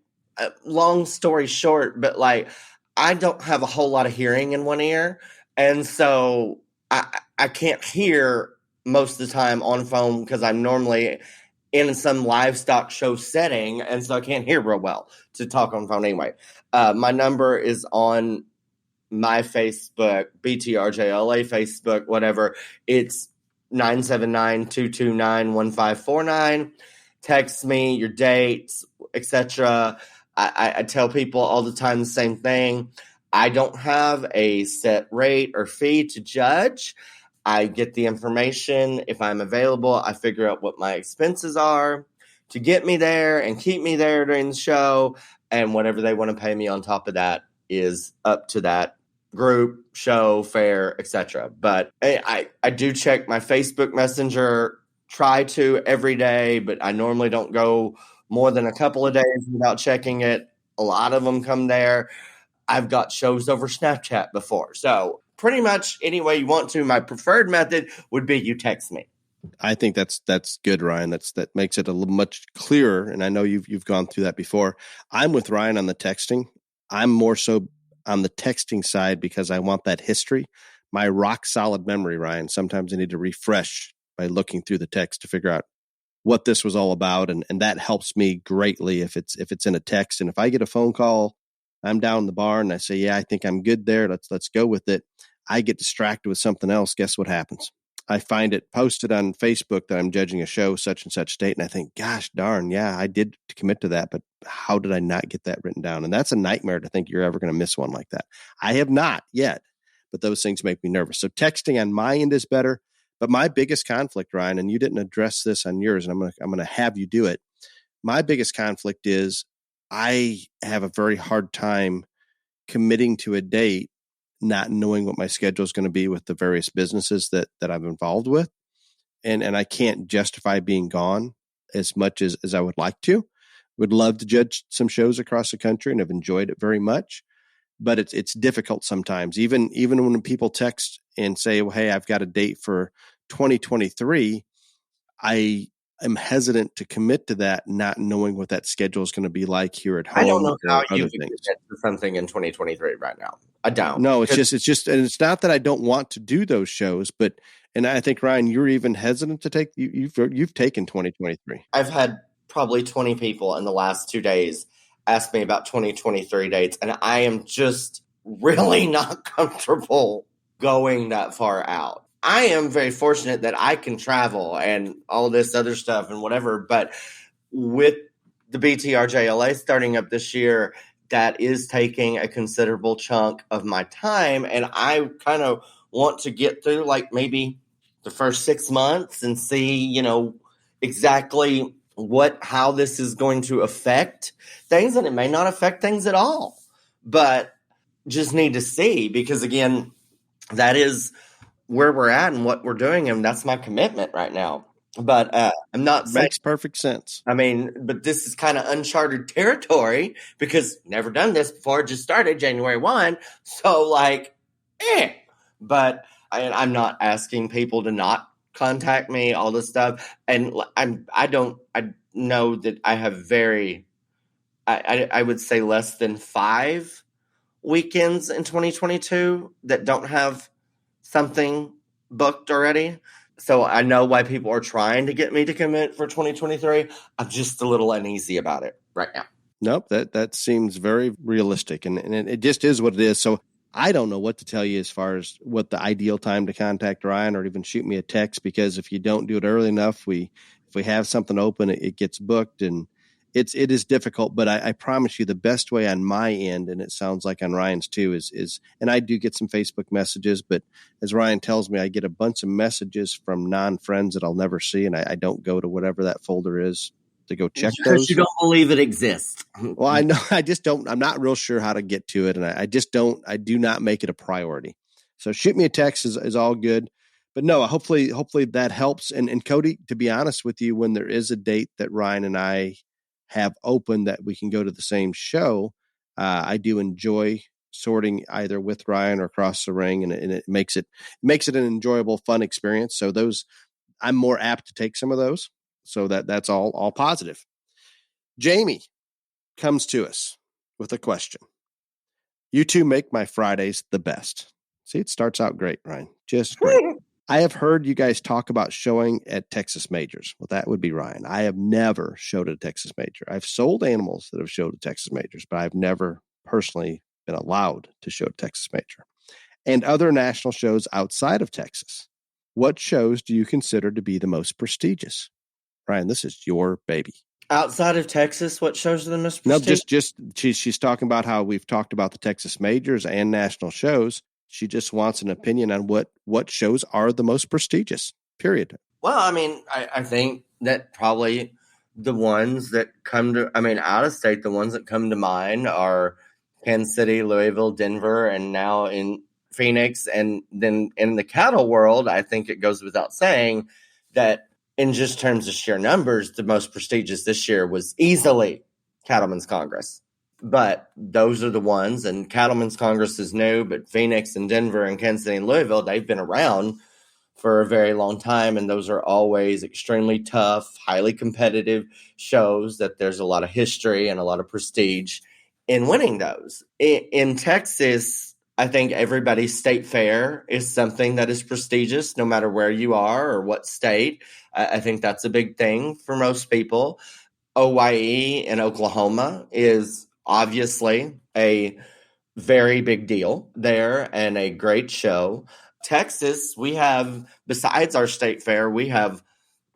[SPEAKER 2] long story short, but like, I don't have a whole lot of hearing in one ear. And so I can't hear most of the time on phone because I'm normally in some livestock show setting. And so I can't hear real well to talk on phone anyway. My number is on my Facebook, BTRJLA Facebook, whatever. It's 979-229-1549. Text me your dates, etc. I tell people all the time the same thing. I don't have a set rate or fee to judge. I get the information. If I'm available, I figure out what my expenses are to get me there and keep me there during the show. And whatever they want to pay me on top of that is up to that group, show, fair, etc. But I do check my Facebook Messenger, try to every day, but I normally don't go more than a couple of days without checking it. A lot of them come there. I've got shows over Snapchat before. So pretty much any way you want to. My preferred method would be you text me.
[SPEAKER 3] I think that's good, Ryan. That makes it a little much clearer. And I know you've gone through that before. I'm with Ryan on the texting. I'm more so on the texting side because I want that history. My rock solid memory, Ryan, sometimes I need to refresh by looking through the text to figure out what this was all about. And that helps me greatly if it's in a text. And if I get a phone call, I'm down in the bar and I say, yeah, I think I'm good there. Let's go with it. I get distracted with something else. Guess what happens? I find it posted on Facebook that I'm judging a show such and such date. And I think, gosh darn, yeah, I did commit to that. But how did I not get that written down? And that's a nightmare to think you're ever going to miss one like that. I have not yet, but those things make me nervous. So texting on my end is better. But my biggest conflict, Ryan, and you didn't address this on yours, and I'm going to have you do it. My biggest conflict is I have a very hard time committing to a date, not knowing what my schedule is going to be with the various businesses that I'm involved with. And I can't justify being gone as much as I would like to. Would love to judge some shows across the country and have enjoyed it very much. But it's difficult sometimes, even when people text and say, well, hey, I've got a date for 2023. I am hesitant to commit to that, not knowing what that schedule is going to be like here at home.
[SPEAKER 2] I don't know how you
[SPEAKER 3] could
[SPEAKER 2] commit to something in 2023 right now. I don't.
[SPEAKER 3] No, it's just, and it's not that I don't want to do those shows, and I think, Ryan, you're even hesitant to take, you've taken 2023.
[SPEAKER 2] I've had probably 20 people in the last 2 days ask me about 2023 dates, and I am just really not comfortable going that far out. I am very fortunate that I can travel and all this other stuff and whatever, but with the BTRJLA starting up this year, that is taking a considerable chunk of my time, and I kind of want to get through like maybe the first 6 months and see, exactly how this is going to affect things, and it may not affect things at all, but just need to see, because again, that is where we're at and what we're doing, and that's my commitment right now. But I'm not saying,
[SPEAKER 3] makes perfect sense.
[SPEAKER 2] I mean, but this is kind of uncharted territory because never done this before. It just started January 1. So but I'm not asking people to not contact me, all this stuff. And I know that I have I would say less than 5 weekends in 2022 that don't have something booked already. So I know why people are trying to get me to commit for 2023. I'm just a little uneasy about it right now.
[SPEAKER 3] Nope, that seems very realistic, and it just is what it is. So I don't know what to tell you as far as what the ideal time to contact Ryan or even shoot me a text, because if you don't do it early enough, if we have something open, it gets booked, and it is difficult. But I promise you, the best way on my end, and it sounds like on Ryan's too, is and I do get some Facebook messages, but as Ryan tells me, I get a bunch of messages from non-friends that I'll never see, and I don't go to whatever that folder is to go check those.
[SPEAKER 2] Because you don't believe it exists.
[SPEAKER 3] Well, I know, I just don't. I'm not real sure how to get to it, and I do not make it a priority. So shoot me a text is all good. But no, hopefully that helps. And Cody, to be honest with you, when there is a date that Ryan and I have open that we can go to the same show, I do enjoy sorting either with Ryan or across the ring, and it makes it an enjoyable, fun experience. So those, I'm more apt to take some of those. So that's all positive. Jamie comes to us with a question. You two make my Fridays the best. See, it starts out great, Ryan. Just great. I have heard you guys talk about showing at Texas Majors. Well, that would be Ryan. I have never showed at a Texas Major. I've sold animals that have showed at Texas Majors, but I've never personally been allowed to show at Texas Major. And other national shows outside of Texas. What shows do you consider to be the most prestigious? Ryan, this is your baby.
[SPEAKER 2] Outside of Texas, what shows are the most prestigious?
[SPEAKER 3] No, just she's talking about how we've talked about the Texas Majors and national shows. She just wants an opinion on what shows are the most prestigious, period.
[SPEAKER 2] Well, I mean, I think that probably the ones that out of state, the ones that come to mind are Kansas City, Louisville, Denver, and now in Phoenix. And then in the cattle world, I think it goes without saying that in just terms of sheer numbers, the most prestigious this year was easily Cattlemen's Congress. But those are the ones, and Cattlemen's Congress is new, but Phoenix and Denver and Kansas City and Louisville, they've been around for a very long time, and those are always extremely tough, highly competitive shows that there's a lot of history and a lot of prestige in winning those. In Texas, I think everybody's state fair is something that is prestigious, no matter where you are or what state. I think that's a big thing for most people. OYE in Oklahoma is obviously a very big deal there and a great show. Texas, we have, besides our state fair, we have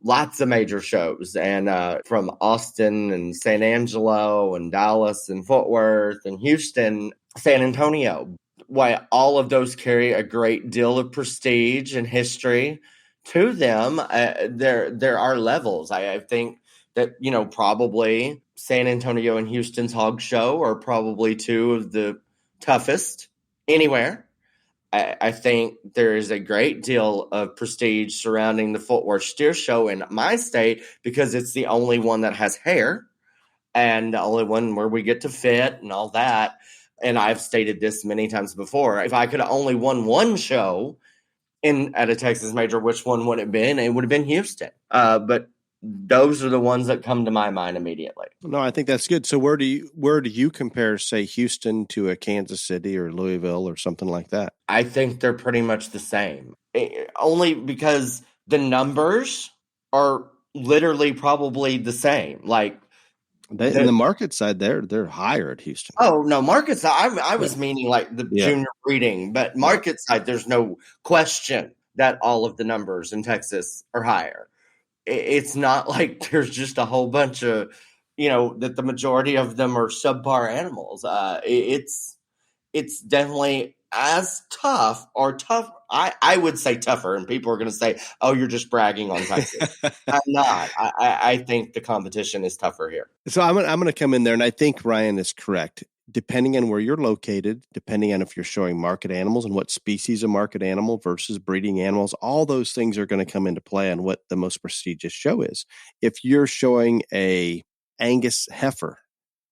[SPEAKER 2] lots of major shows, and from Austin and San Angelo and Dallas and Fort Worth and Houston, San Antonio. Why all of those carry a great deal of prestige and history to them. There are levels. I think that, probably San Antonio and Houston's Hog Show are probably two of the toughest anywhere. I think there is a great deal of prestige surrounding the Fort Worth Steer Show in my state because it's the only one that has hair and the only one where we get to fit and all that. And I've stated this many times before. If I could have only won one show at a Texas major, which one would it have been? It would have been Houston. But those are the ones that come to my mind immediately.
[SPEAKER 3] No, I think that's good. So where do you compare, say, Houston to a Kansas City or Louisville or something like that?
[SPEAKER 2] I think they're pretty much the same. Only because the numbers are literally probably the same. Like
[SPEAKER 3] in the market side, they're higher at Houston.
[SPEAKER 2] Oh no, market side. I was meaning like the junior breeding, but market side, there's no question that all of the numbers in Texas are higher. It's not like there's just a whole bunch of, that the majority of them are subpar animals. It's definitely as tough or tough. I would say tougher, and people are going to say, "Oh, you're just bragging on Texas." I'm not. I think the competition is tougher here.
[SPEAKER 3] So I'm going to come in there, and I think Ryan is correct. Depending on where you're located, depending on if you're showing market animals and what species of market animal versus breeding animals, all those things are going to come into play on what the most prestigious show is. If you're showing a Angus heifer,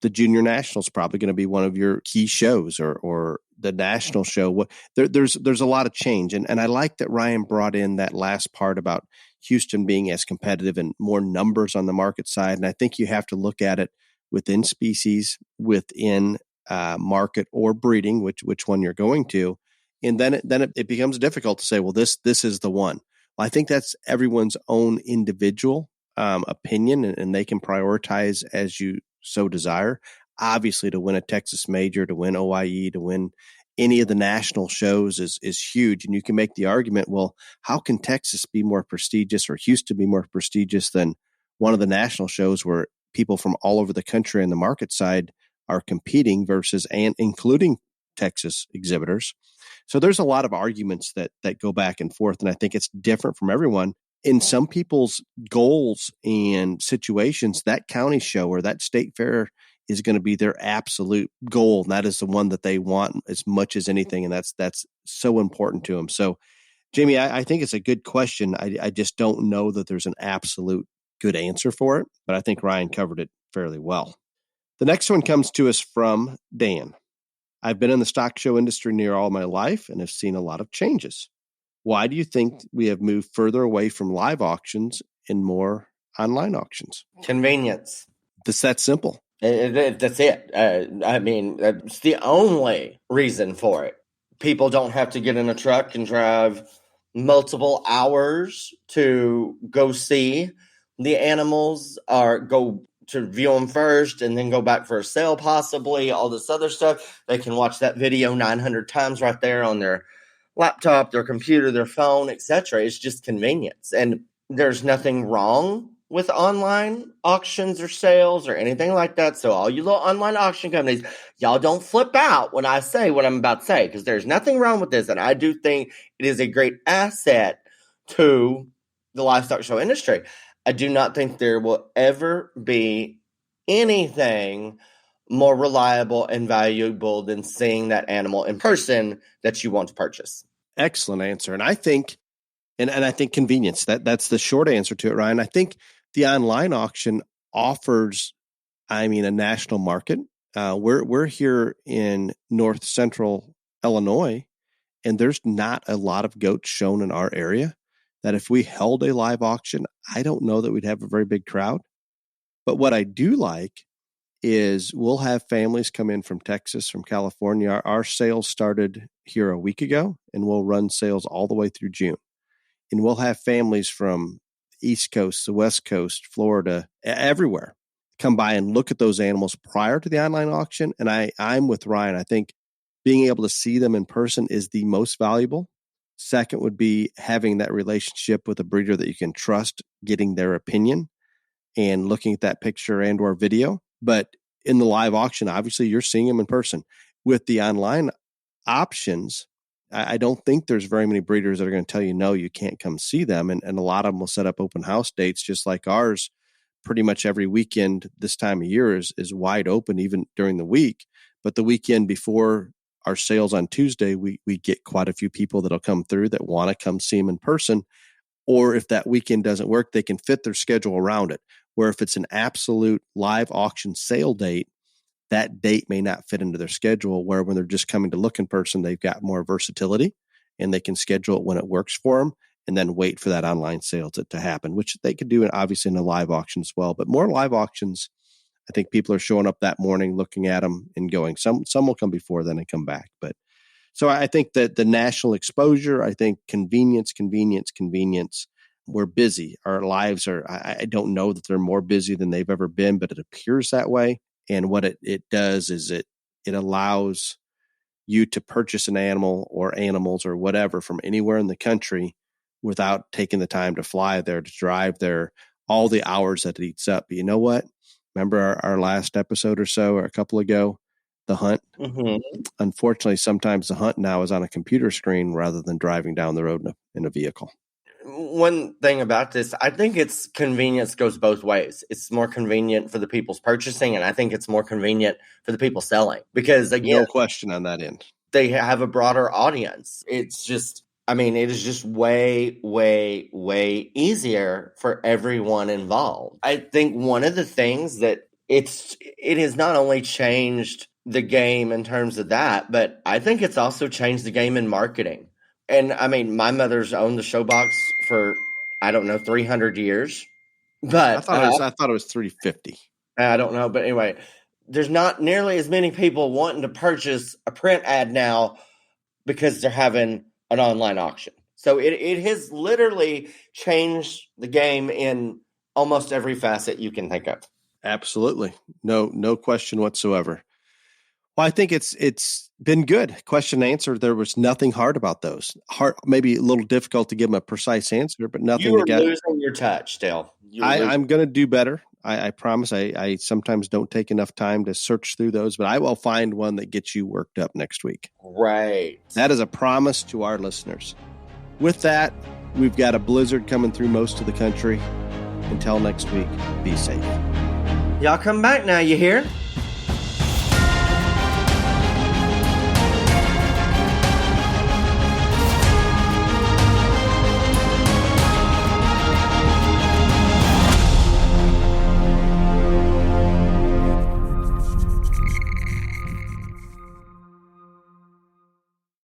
[SPEAKER 3] the Junior National is probably going to be one of your key shows, or the national show. There's a lot of change, and I like that Ryan brought in that last part about Houston being as competitive and more numbers on the market side. And I think you have to look at it within species, within market or breeding, which one you're going to, and then it becomes difficult to say, well, this is the one. Well, I think that's everyone's own individual opinion, and they can prioritize as you so desire. Obviously, to win a Texas major, to win OIE, to win any of the national shows is huge. And you can make the argument, well, how can Texas be more prestigious or Houston be more prestigious than one of the national shows where people from all over the country on the market side are competing versus, and including Texas exhibitors. So there's a lot of arguments that go back and forth. And I think it's different from everyone. In some people's goals and situations, that county show or that state fair is going to be their absolute goal. And that is the one that they want as much as anything. And that's so important to them. So Jamie, I think it's a good question. I just don't know that there's an absolute good answer for it, but I think Ryan covered it fairly well. The next one comes to us from Dan. I've been in the stock show industry near all my life and have seen a lot of changes. Why do you think we have moved further away from live auctions and more online auctions?
[SPEAKER 2] Convenience.
[SPEAKER 3] It's that simple.
[SPEAKER 2] That's it. I mean, that's the only reason for it. People don't have to get in a truck and drive multiple hours to go see the animals or go to view them first and then go back for a sale, possibly all this other stuff. They can watch that video 900 times right there on their laptop, their computer, their phone, etc. It's just convenience. And there's nothing wrong with online auctions or sales or anything like that. So all you little online auction companies, y'all don't flip out when I say what I'm about to say, because there's nothing wrong with this. And I do think it is a great asset to the livestock show industry. I do not think there will ever be anything more reliable and valuable than seeing that animal in person that you want to purchase.
[SPEAKER 3] Excellent answer. And I think, and I think convenience, that's the short answer to it, Ryan. I think the online auction offers, a national market. We're here in north central Illinois, and there's not a lot of goats shown in our area. That if we held a live auction, I don't know that we'd have a very big crowd. But what I do like is we'll have families come in from Texas, from California. Our sales started here a week ago, and we'll run sales all the way through June. And we'll have families from the East Coast, the West Coast, Florida, everywhere come by and look at those animals prior to the online auction. And I'm with Ryan. I think being able to see them in person is the most valuable. Second would be having that relationship with a breeder that you can trust, getting their opinion and looking at that picture and or video. But in the live auction, obviously you're seeing them in person. With the online options, I don't think there's very many breeders that are going to tell you, no, you can't come see them. And a lot of them will set up open house dates, just like ours. Pretty much every weekend this time of year is wide open, even during the week. But the weekend before our sales on Tuesday, we get quite a few people that'll come through that want to come see them in person. Or if that weekend doesn't work, they can fit their schedule around it. Where if it's an absolute live auction sale date, that date may not fit into their schedule, where when they're just coming to look in person, they've got more versatility and they can schedule it when it works for them and then wait for that online sale to happen, which they could do obviously in a live auction as well. But more live auctions, I think people are showing up that morning, looking at them and going. Some will come before then and come back. But so I think that the national exposure, I think convenience. We're busy. Our lives are, I don't know that they're more busy than they've ever been, but it appears that way. And what it does is it allows you to purchase an animal or animals or whatever from anywhere in the country without taking the time to fly there, to drive there, all the hours that it eats up. But you know what? Remember our last episode or so, or a couple ago, the hunt? Mm-hmm. Unfortunately, sometimes the hunt now is on a computer screen rather than driving down the road in a vehicle.
[SPEAKER 2] One thing about this, I think it's convenience goes both ways. It's more convenient for the people's purchasing, and I think it's more convenient for the people selling. Because, again,
[SPEAKER 3] no question on that end.
[SPEAKER 2] They have a broader audience. It's just, it is just way, way, way easier for everyone involved. I think one of the things that it has not only changed the game in terms of that, but I think it's also changed the game in marketing. And my mother's owned the Showbox for, 300 years. But
[SPEAKER 3] I thought it was 350.
[SPEAKER 2] I don't know. But anyway, there's not nearly as many people wanting to purchase a print ad now because they're having an online auction. So it has literally changed the game in almost every facet you can think of.
[SPEAKER 3] Absolutely. No question whatsoever. Well, I think it's been good. Question and answer. There was nothing hard about those. Hard, maybe a little difficult to give them a precise answer, but nothing.
[SPEAKER 2] You were losing your touch still.
[SPEAKER 3] I'm going to do better. I promise. I sometimes don't take enough time to search through those, but I will find one that gets you worked up next week.
[SPEAKER 2] Right.
[SPEAKER 3] That is a promise to our listeners. With that, we've got a blizzard coming through most of the country. Until next week, be safe.
[SPEAKER 2] Y'all come back now, you hear?